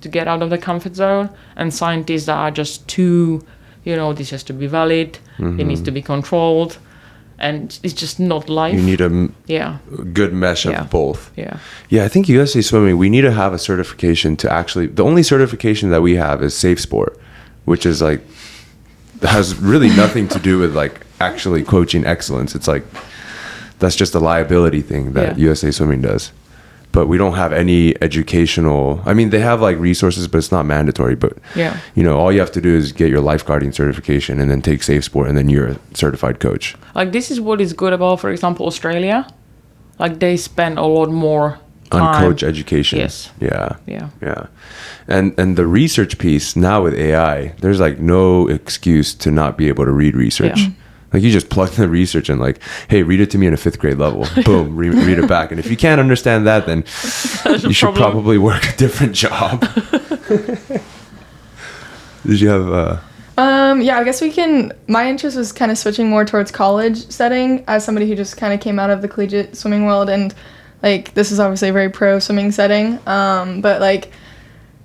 to get out of the comfort zone, and scientists are just too, this has to be valid, it needs to be controlled. And it's just not life. You need a good mesh of Yeah. both. Yeah. Yeah, I think USA Swimming, we need to have a certification to actually, the only certification that we have is Safe Sport, which is like, has really nothing to do with like actually coaching excellence. It's like, that's just a liability thing that USA Swimming does. But we don't have any educational, I mean, they have like resources, but it's not mandatory. But, all you have to do is get your lifeguarding certification and then take Safe Sport, and then you're a certified coach. Like this is what is good about, for example, Australia. Like they spend a lot more time On coach education. Yes. Yeah. Yeah. And the research piece now with AI, there's like no excuse to not be able to read research. Yeah. Like you just plug the research in, like, hey, read it to me in a 5th grade level. Boom, read it back. And if you can't understand that, then you should probably work a different job. Did you have... I guess my interest was kind of switching more towards college setting as somebody who just kind of came out of the collegiate swimming world, and like this is obviously a very pro swimming setting, but like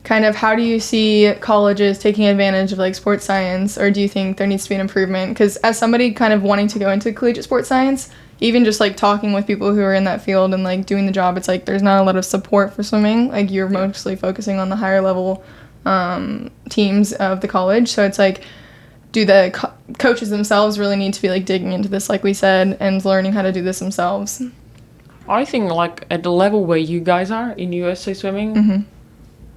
kind of how do you see colleges taking advantage of like sports science, or do you think there needs to be an improvement? Because as somebody kind of wanting to go into collegiate sports science, even just like talking with people who are in that field and like doing the job, it's like there's not a lot of support for swimming. Like you're mostly focusing on the higher level teams of the college, so it's like, do the coaches themselves really need to be like digging into this, like we said, and learning how to do this themselves? I think like at the level where you guys are in USA Swimming,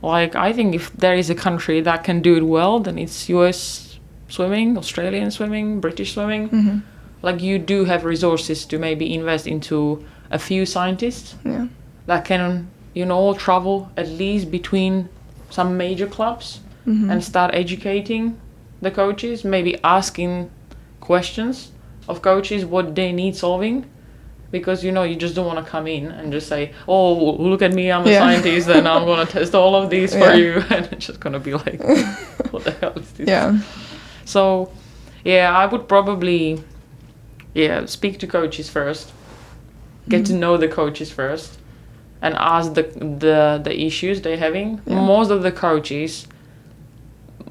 like I think if there is a country that can do it well, then it's US Swimming, Australian Swimming, British Swimming. Like you do have resources to maybe invest into a few scientists that can, travel at least between some major clubs and start educating the coaches, maybe asking questions of coaches what they need solving. Because, you just don't want to come in and just say, oh, look at me, I'm a scientist, and I'm going to test all of these for you. And it's just going to be like, what the hell is this? Yeah. So, I would probably, speak to coaches first, get to know the coaches first, and ask the issues they're having. Yeah. Most of the coaches,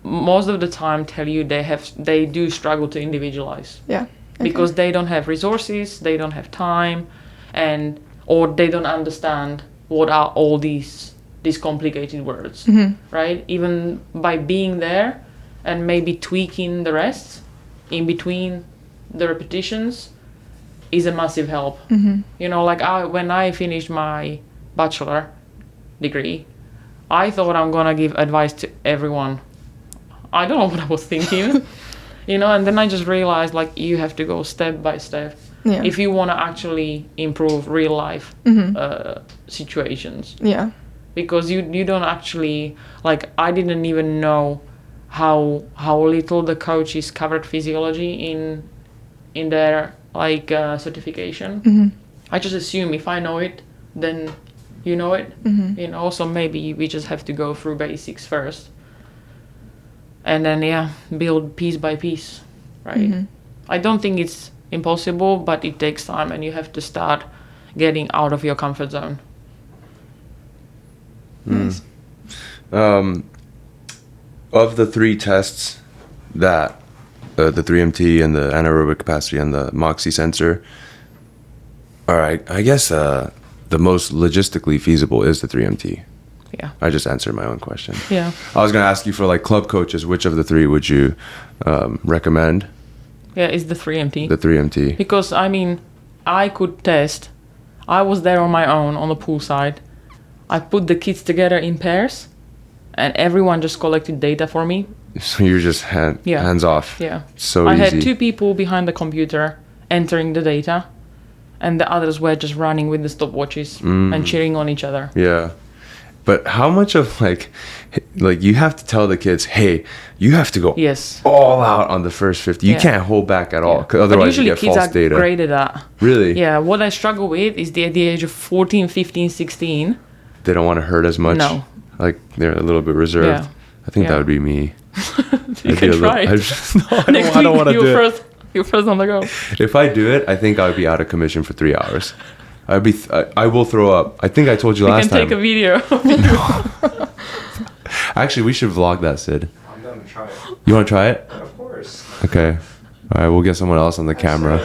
most of the time tell you they do struggle to individualize. Yeah. Because they don't have resources, they don't have time, or they don't understand what are all these complicated words, right? Even by being there and maybe tweaking the rest in between the repetitions is a massive help. When I finished my bachelor degree, I thought I'm gonna give advice to everyone. I don't know what I was thinking. And then I just realized, like, you have to go step by step if you want to actually improve real life situations. Yeah. Because you don't actually, like, I didn't even know how little the coaches covered physiology in their, like, certification. I just assume if I know it, then you know it. So maybe we just have to go through basics first. And then, build piece by piece, right? I don't think it's impossible, but it takes time, and you have to start getting out of your comfort zone. Nice. Of the 3 tests that the 3MT and the anaerobic capacity and the Moxie sensor. All right, I guess the most logistically feasible is the 3MT. Yeah. I just answered my own question. Yeah. I was going to ask you for like club coaches, which of the three would you recommend? Yeah, it's the 3MT. The 3MT. Because, I mean, I could test. I was there on my own on the pool side. I put the kids together in pairs, and everyone just collected data for me. So you're just hands off. Yeah. So I easy. had 2 people behind the computer entering the data, and the others were just running with the stopwatches and cheering on each other. Yeah. But how much of like you have to tell the kids, hey, you have to go all out on the first 50. You can't hold back at all, 'cause otherwise you get false data. Usually kids are great at that. Really? Yeah. What I struggle with is at the age of 14, 15, 16. They don't want to hurt as much. No. Like they're a little bit reserved. Yeah. I think that would be me. You can try it. I don't want to do it. You're first on the go. If I do it, I think I would be out of commission for 3 hours. I will throw up. I think I told you last time. We can take a video. Actually, we should vlog that, Sid. I'm gonna try it. You want to try it? Of course. Okay. All right, we'll get someone else on the camera.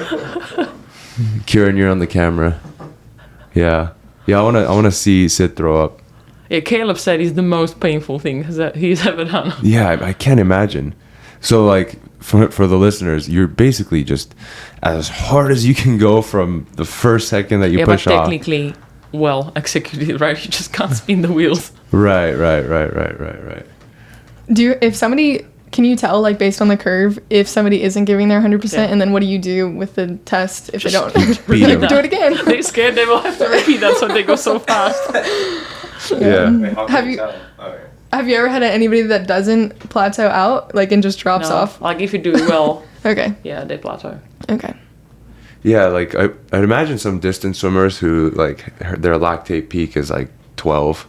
Kieran, you're on the camera. Yeah. Yeah, I want to see Sid throw up. Yeah, Caeleb said it's the most painful thing that he's ever done. Yeah, I can't imagine. So, like, for the listeners, you're basically just as hard as you can go from the first second that you push but off. technically well executed, right? You just can't spin the wheels. Right. Can you tell, like, based on the curve, if somebody isn't giving their 100%, Yeah. and then what do you do with the test if Just they don't? beat them. Do it again. They're scared they will have to repeat that, so they go so fast. Yeah. Wait, how Have can you- tell? Okay. Have you ever had anybody that doesn't plateau out, like, and just drops No, off? like if you do it well, Okay. yeah, they plateau. Okay. Yeah, like I'd imagine some distance swimmers who like their lactate peak is like 12.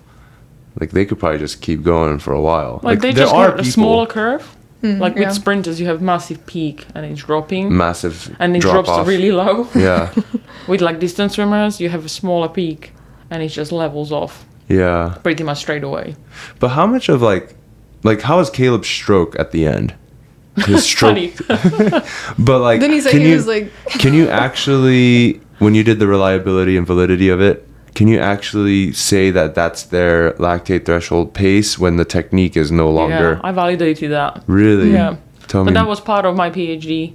Like they could probably just keep going for a while. Like they there just are got a smaller curve. Like yeah. with sprinters, you have massive peak and it's dropping, massive and it drop drops off. really low. Yeah, With like distance swimmers, you have a smaller peak and it just levels off yeah. pretty much straight away. But how much of like how is Caeleb's stroke at the end? His stroke. Funny. But like, Then he said can he you was like, can you actually, when you did the reliability and validity of it, can you actually say that that's their lactate threshold pace when the technique is no longer? Yeah, I validated that. Really? Yeah. Tell But me. that was part of my PhD,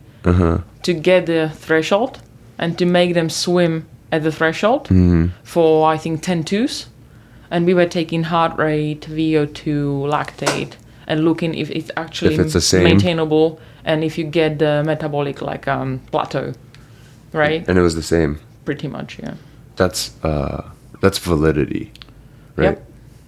to get the threshold and to make them swim at the threshold for, I think, 10 twos. And we were taking heart rate, VO2, lactate, and looking if it's actually If it's the same. maintainable and if you get the metabolic like plateau, right? And it was the same. Pretty much, yeah. That's validity, right? Yep.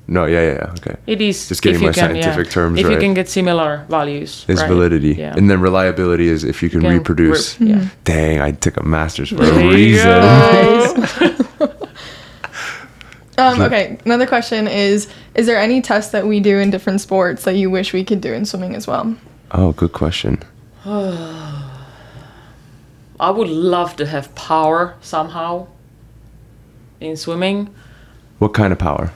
No, yeah, okay. It is. Just getting if you my scientific terms If right. you can get similar values, Is right? validity. Yeah. And then reliability is if you can reproduce. Yeah. Dang, I took a master's for There a you reason. go. okay, another question is there any tests that we do in different sports that you wish we could do in swimming as well? Oh, good question. I would love to have power somehow in swimming. What kind of power?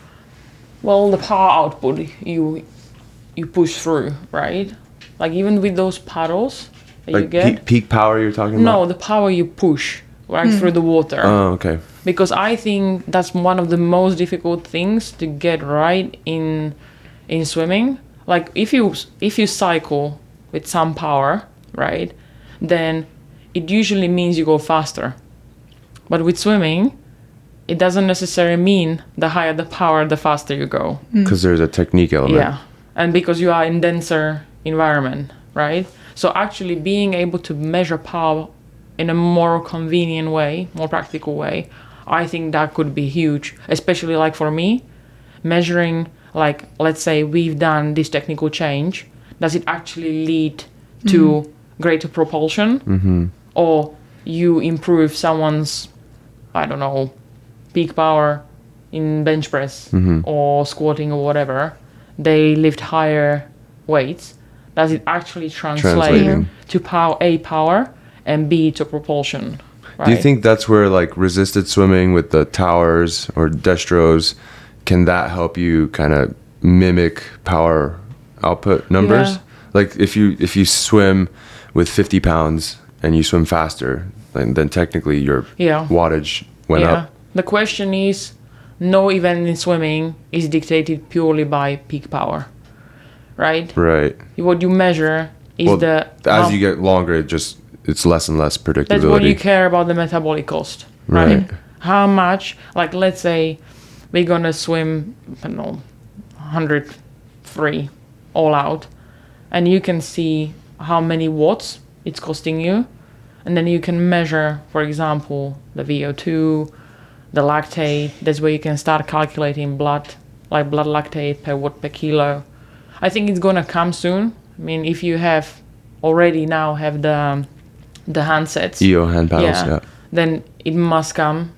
Well, the power output you push through, right? Like even with those paddles that you Like get. peak power you're talking No, about? the power you push right through the water. Oh, okay. Because I think that's one of the most difficult things to get right in swimming. Like if you cycle with some power, right, then it usually means you go faster. But with swimming, it doesn't necessarily mean the higher the power, the faster you go. Because there's a technique element. Yeah, and because you are in denser environment, right? So actually being able to measure power in a more convenient way, more practical way, I think that could be huge, especially like for me, measuring like, let's say we've done this technical change, does it actually lead to greater propulsion? Or you improve someone's, I don't know, peak power in bench press or squatting or whatever, they lift higher weights. Does it actually translate Translating. to power and B to propulsion? Right? Do you think that's where like resisted swimming with the towers or destros, can that help you kind of mimic power output numbers? Yeah. Like if you swim with 50 pounds and you swim faster, then technically your wattage went up. The question is, no event in swimming is dictated purely by peak power, right? Right. What you measure is as you get longer, it's less and less predictability. That's what you care about, the metabolic cost, right? How much, like let's say we're gonna swim, I don't know, 103 all out, and you can see how many watts it's costing you, and then you can measure, for example, the VO2, the lactate. That's where you can start calculating blood lactate per watt per kilo. I think it's gonna come soon. I mean, if you have already now have the handsets, EO hand paddles, then it must come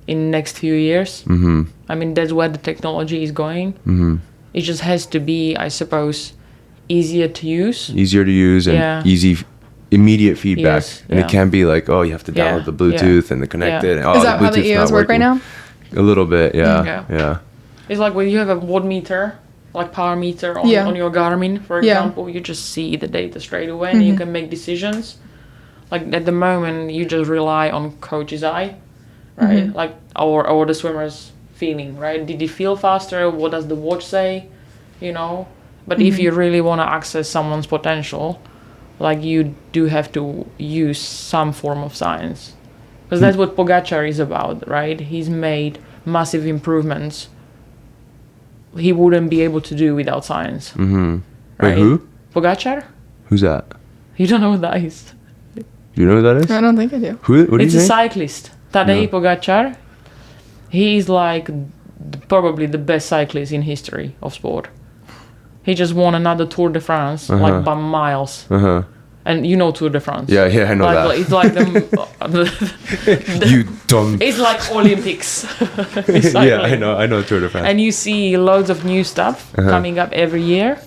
in next few years. I mean, that's where the technology is going. It just has to be, I suppose, easier to use and easy immediate feedback. And it can be like, oh, you have to download the Bluetooth and the connected. Is that how the EOs work right now? A little bit, yeah. It's like when you have a watt meter, like power meter on your Garmin, for example, you just see the data straight away and you can make decisions. Like at the moment, you just rely on coach's eye, right? Like or the swimmer's feeling, right? Did he feel faster? What does the watch say? You know. But if you really want to access someone's potential, like you do have to use some form of science, because that's what Pogačar is about, right? He's made massive improvements he wouldn't be able to do without science. Right? Wait, who? Pogačar? Who's that? You don't know who that is? Do you know who that is? I don't think I do. Who? What do you think? It's a cyclist, Tadej Pogačar. He is like probably the best cyclist in history of sport. He just won another Tour de France, like by miles. And you know Tour de France. Yeah, I know that. It's like you dumb. It's like Olympics. Yeah, I know Tour de France. And you see loads of new stuff coming up every year,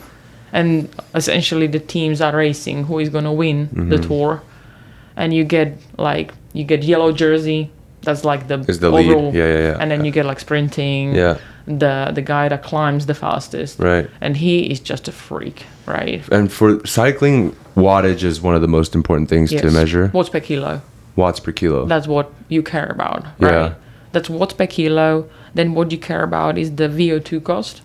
and essentially the teams are racing who is going to win the Tour, and you get yellow jersey. That's like the overall lead. Yeah. And then you get like sprinting. Yeah. The guy that climbs the fastest. Right. And he is just a freak, right? And for cycling, wattage is one of the most important things to measure. Watts per kilo. Watts per kilo. That's what you care about, right? Yeah. That's watts per kilo. Then what you care about is the VO2 cost.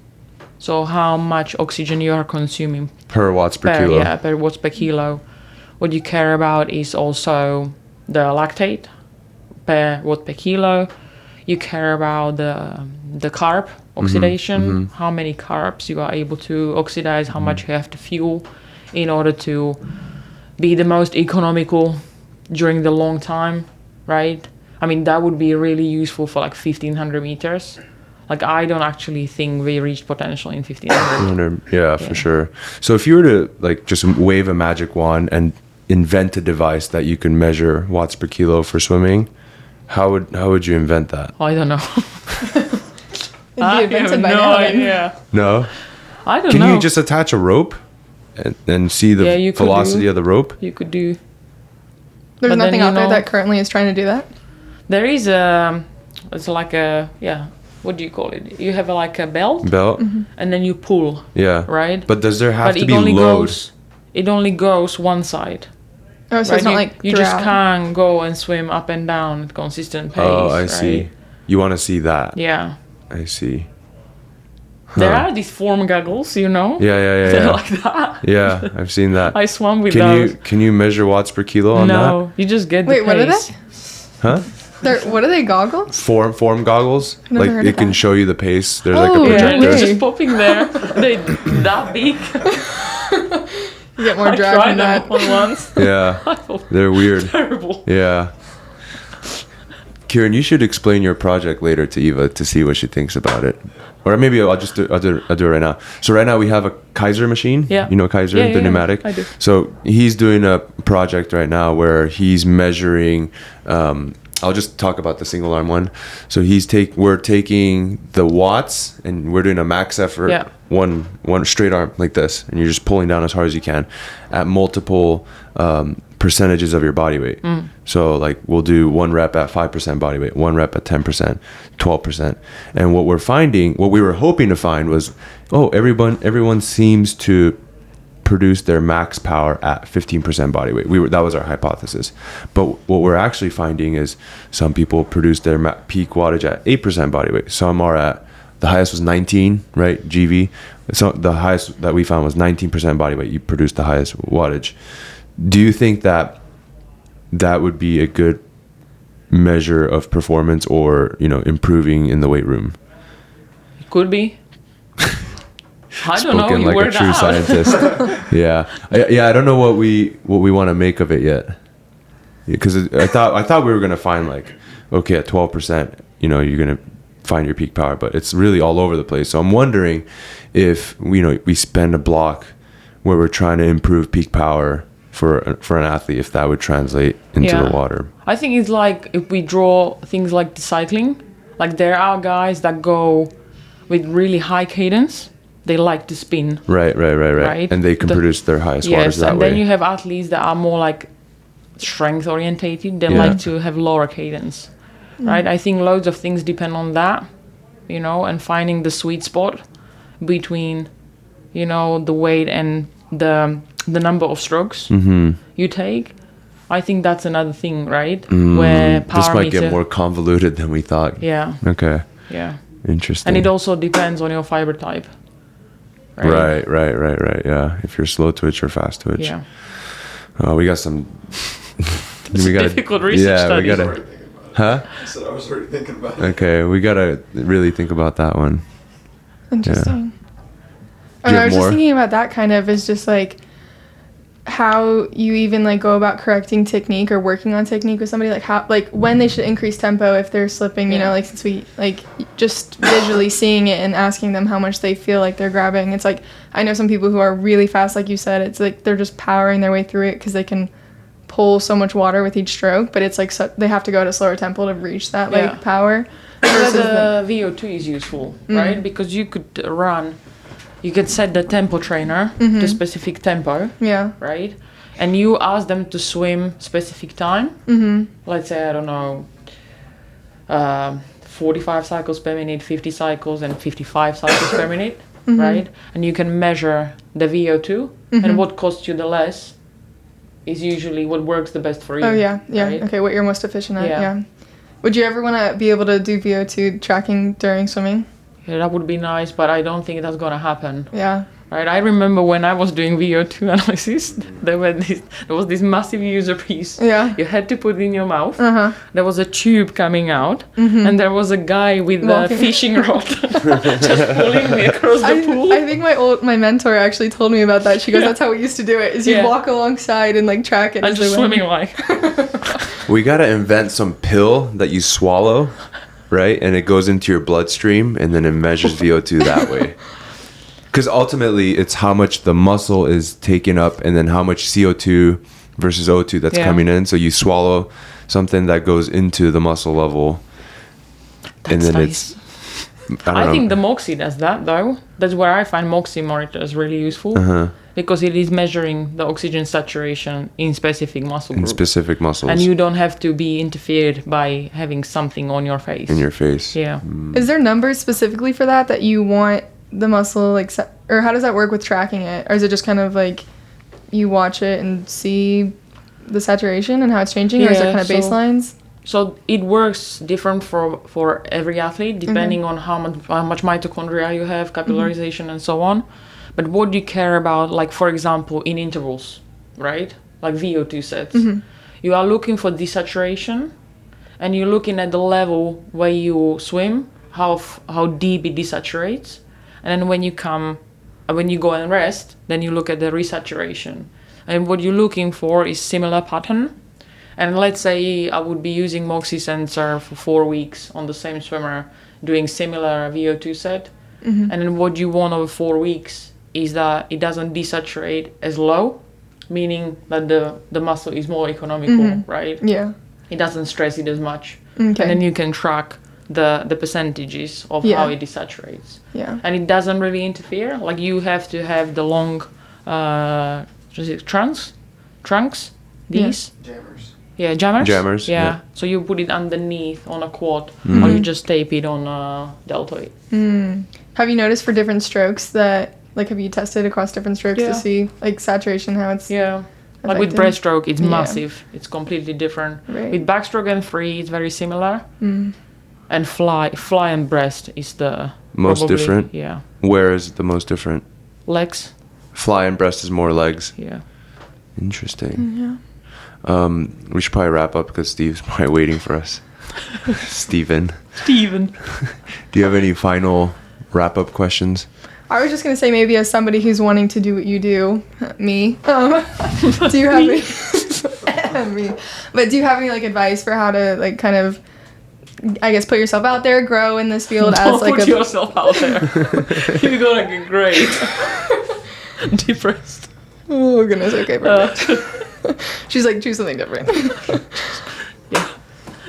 So how much oxygen you are consuming per watts per kilo. Yeah, per watts per kilo. What you care about is also the lactate per watt per kilo. You care about the carb oxidation, how many carbs you are able to oxidize, how much you have to fuel in order to be the most economical during the long time, right? I mean, that would be really useful for like 1,500 meters. Like, I don't actually think we reached potential in 1,500. Yeah, for sure. So if you were to like just wave a magic wand and invent a device that you can measure watts per kilo for swimming, how would you invent that? I don't know. It'd be invented by now. Idea. No? I don't know. Can you just attach a rope and see the velocity of the rope? You could do. There's nothing out there that currently is trying to do that? There is it's like what do you call it? You have like a belt. And then you pull. Yeah. Right? But does there have to be load? It only goes one side. Oh, so it's not like you just can't go and swim up and down at consistent pace. Oh, I see. You want to see that? Yeah. I see. There are these form goggles, you know? Yeah. They're like that. Yeah, I've seen that. I swam with those. Can you measure watts per kilo on that? No, you just get the pace. Wait, what are they? Huh? What are they, goggles? Form goggles. Like it can show you the pace. There's like a projector. projector. It's just popping there. They're that big. You get more drag than that. On once. Yeah. They're weird. Terrible. Yeah. Kieran, you should explain your project later to Eva to see what she thinks about it. Or maybe I'll do it right now. So right now we have a Kaiser machine. Yeah. You know Kaiser, the pneumatic? I do. So he's doing a project right now where he's measuring, I'll just talk about the single arm one. So we're taking the watts and we're doing a max effort, one straight arm like this, and you're just pulling down as hard as you can at multiple percentages of your body weight. So like we'll do 1 rep at 5% body weight, 1 rep at 10%, 12%. And what we were hoping to find was, everyone seems to produce their max power at 15% body weight. That was our hypothesis. But what we're actually finding is some people produce their peak wattage at 8% body weight. Some are at, the highest was 19, right? GV. So the highest that we found was 19% body weight. You produce the highest wattage. Do you think that would be a good measure of performance, or, you know, improving in the weight room? Could be. I don't know. Spoken You like a true scientist. Yeah. I don't know what we want to make of it yet, because I thought we were gonna find like, okay, at 12%, you know, you're gonna find your peak power, but it's really all over the place. So I'm wondering if, you know, we spend a block where we're trying to improve peak power for an athlete, if that would translate into the water. I think it's like if we draw things like the cycling, like there are guys that go with really high cadence. They like to spin. Right? And they can produce their highest wattage that way. And then you have athletes that are more like strength orientated. They like to have lower cadence, right? I think loads of things depend on that, you know, and finding the sweet spot between, you know, the weight and the number of strokes you take. I think that's another thing, right? Where power this might get more convoluted than we thought. Yeah. Okay. Yeah. Interesting. And it also depends on your fiber type. Right. Yeah. If you're slow twitch or fast twitch. Yeah. We got some. Difficult research studies. Huh? I said I was already thinking about it. Okay, we gotta really think about that one. Interesting. Yeah. I was just thinking about that kind of is just like how you even like go about correcting technique or working on technique with somebody, like how, like when they should increase tempo if they're slipping, you know, like since we like just visually seeing it and asking them how much they feel like they're grabbing. It's like, I know some people who are really fast, like you said, it's like they're just powering their way through it because they can pull so much water with each stroke, but it's like they have to go at a slower tempo to reach that like power. The VO2 is useful, right? Because you could you could set the tempo trainer to specific tempo, right? And you ask them to swim specific time. Let's say, I don't know, 45 cycles per minute, 50 cycles, and 55 cycles per minute, right? And you can measure the VO2, and what costs you the less is usually what works the best for you. Oh, yeah. Right? Okay, what you're most efficient at, yeah. Would you ever want to be able to do VO2 tracking during swimming? Yeah, that would be nice, but I don't think that's going to happen. Yeah. Right, I remember when I was doing VO2 analysis, there was this massive user piece. Yeah. You had to put it in your mouth. There was a tube coming out, and there was a guy with a fishing rod just pulling me across the pool. I think my mentor actually told me about that. She goes, that's how we used to do it, is you walk alongside and like track it. I'm just swimming like. We gotta invent some pill that you swallow, right? And it goes into your bloodstream, and then it measures VO2 that way. Because ultimately, it's how much the muscle is taken up, and then how much CO2 versus O2 that's coming in. So you swallow something that goes into the muscle level, and then nice. I think the Moxie does that, though. That's where I find Moxie monitors really useful. Because it is measuring the oxygen saturation in specific muscle groups. In specific muscles. And you don't have to be interfered by having something on your face. In your face. Yeah. Is there numbers specifically for that you want the muscle, like, or how does that work with tracking it? Or is it just kind of like you watch it and see the saturation and how it's changing? Or is there kind of baselines? So it works different for every athlete, depending on how much mitochondria you have, capillarization, and so on. But what do you care about, like, for example, in intervals, right? Like VO2 sets. You are looking for desaturation, and you're looking at the level where you swim, how deep it desaturates. And then when you go and rest, then you look at the resaturation. And what you're looking for is similar pattern. And let's say I would be using Moxie sensor for 4 weeks on the same swimmer, doing similar VO2 set. And then what you want over 4 weeks is that it doesn't desaturate as low, meaning that the muscle is more economical, right? Yeah. It doesn't stress it as much. Okay. And then you can track the percentages of how it desaturates. Yeah. And it doesn't really interfere. Like, you have to have the long trunks, these. Jammers. Yeah, jammers. Jammers. Yeah. So you put it underneath on a quad, or you just tape it on a deltoid. Have you noticed for different strokes that Like, have you tested across different strokes Yeah. to see, like, saturation, how it's Like with affected? breaststroke, it's Yeah. massive. It's completely different. Right. With backstroke and free, it's very similar. Mm. And fly and breast is the Most probably- different? Yeah. Where is it the most different? Legs. Fly and breast is more legs. Yeah. Interesting. Yeah. We should probably wrap up because Steve's probably waiting for us. Steven, Steven. do you have any final wrap-up questions? I was just gonna say, maybe as somebody who's wanting to do what you do, me, do you have any, me, but do you have any like advice for how to like kind of, I guess, put yourself out there, grow in this field Don't as like put a yourself out there. You're gonna get great. Depressed. Oh goodness, okay, perfect. She's like, choose something different. Yeah.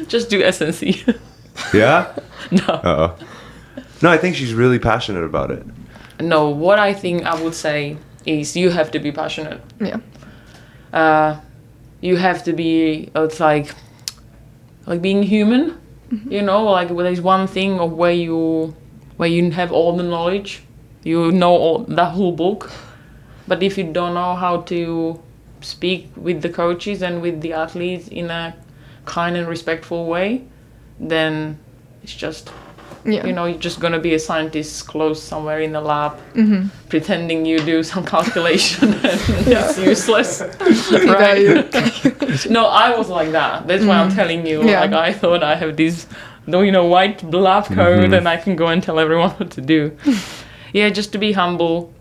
Just do SNC. Yeah? No. Uh-oh. No, I think she's really passionate about it. No, what I think I would say is you have to be passionate. Yeah. You have to be, it's like being human, you know, like there's one thing of where you have all the knowledge, you know that whole book, but if you don't know how to speak with the coaches and with the athletes in a kind and respectful way, then it's just, Yeah. you know, you're just gonna be a scientist closed somewhere in the lab, Mm-hmm. pretending you do some calculation and it's useless. Value. No, I was like that. That's why I'm telling you. Yeah. Like I thought I have this, you know, white lab coat and I can go and tell everyone what to do. Yeah, just to be humble.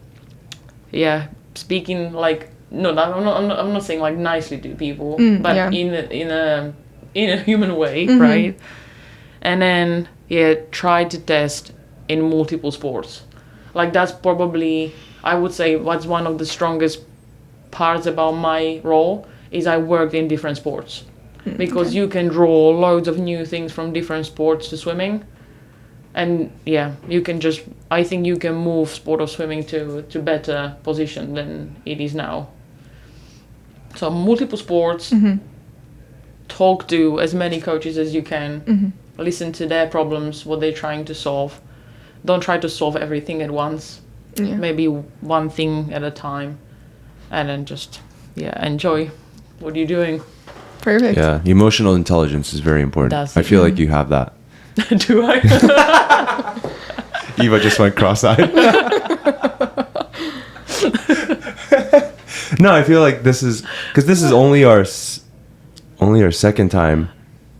Yeah, speaking like I'm not saying like nicely to people, but yeah. in a human way, Mm-hmm. right? And then try to test in multiple sports. Like that's probably, I would say, what's one of the strongest parts about my role is I worked in different sports. Because you can draw loads of new things from different sports to swimming. And you can just, I think you can move sport of swimming to better position than it is now. So multiple sports, talk to as many coaches as you can, listen to their problems, what they're trying to solve. Don't try to solve everything at once. Yeah. Maybe one thing at a time. And then just, enjoy what you're doing. Perfect. Yeah, emotional intelligence is very important. That's I it. feel like you have that. Do I? Eva just went cross-eyed. No, I feel like this is only our second time,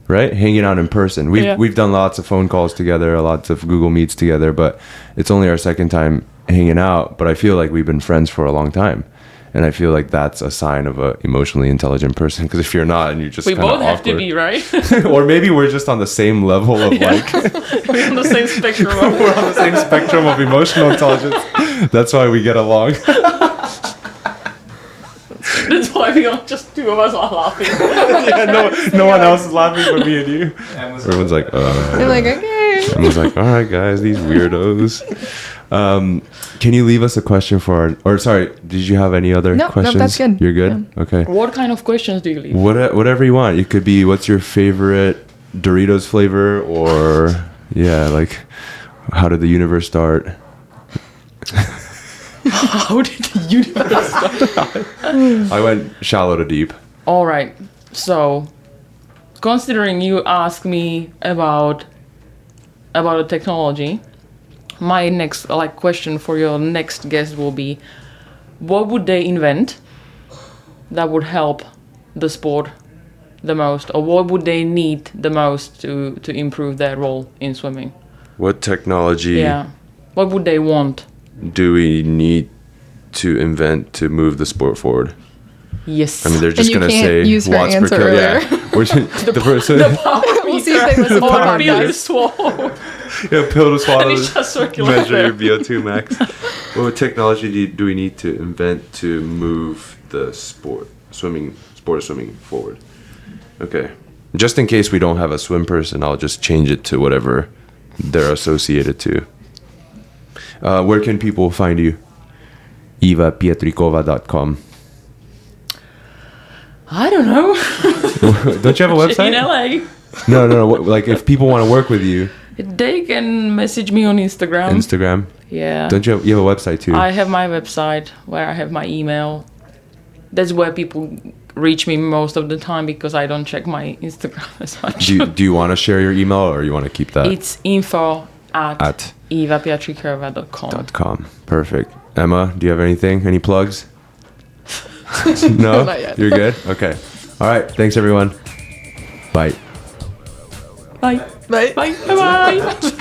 right? Hanging out in person. We've done lots of phone calls together, lots of Google Meets together, but it's only our second time hanging out. But I feel like we've been friends for a long time, and I feel like that's a sign of a emotionally intelligent person. Because if you're not, and you're just We kinda both have to awkward. be, right? Or maybe we're just on the same level of like We're on the same spectrum. we're on the same spectrum of emotional intelligence. That's why we get along. That's why we are just two of us are laughing. Yeah, no one else is laughing but me and you. Everyone's like, They're like, okay. Everyone's like, all right, guys, these weirdos. Can you leave us a question for sorry, did you have any other No, questions? that's good. You're good? Okay. What kind of questions do you leave? Whatever you want. It could be, what's your favorite Doritos flavor, or like, how did the universe start? How did the universe start? I went shallow to deep. All right. So, considering you asked me about the technology, my next question for your next guest will be, what would they invent that would help the sport the most, or what would they need the most to improve their role in swimming? What technology What would they want? do we need to invent to move the sport forward? Yes. I mean, they're just you going to can't say use her watts per answer kilogram. earlier. Yeah. The person, We'll see if they listen to the or pill you podcast. swallow. pill to swallow, And it's just circular measure your there. VO2 max. What technology do we need to invent to move the sport of swimming forward? Okay. Just in case we don't have a swim person, I'll just change it to whatever they're associated to. Where can people find you? Piatrikova.com. I don't know. Don't you have a website? In LA. No. Like, if people want to work with you, They can message me on Instagram. Instagram. Yeah. Don't you have a website too? I have my website where I have my email. That's where people reach me most of the time because I don't check my Instagram as much. Do you want to share your email or you want to keep that? It's info@ evapiatrikova.com. Perfect. Emma, do you have anything? Any plugs? No? Not yet. You're good? Okay. All right. Thanks, everyone. Bye. Bye. Right? Bye. Bye. Bye.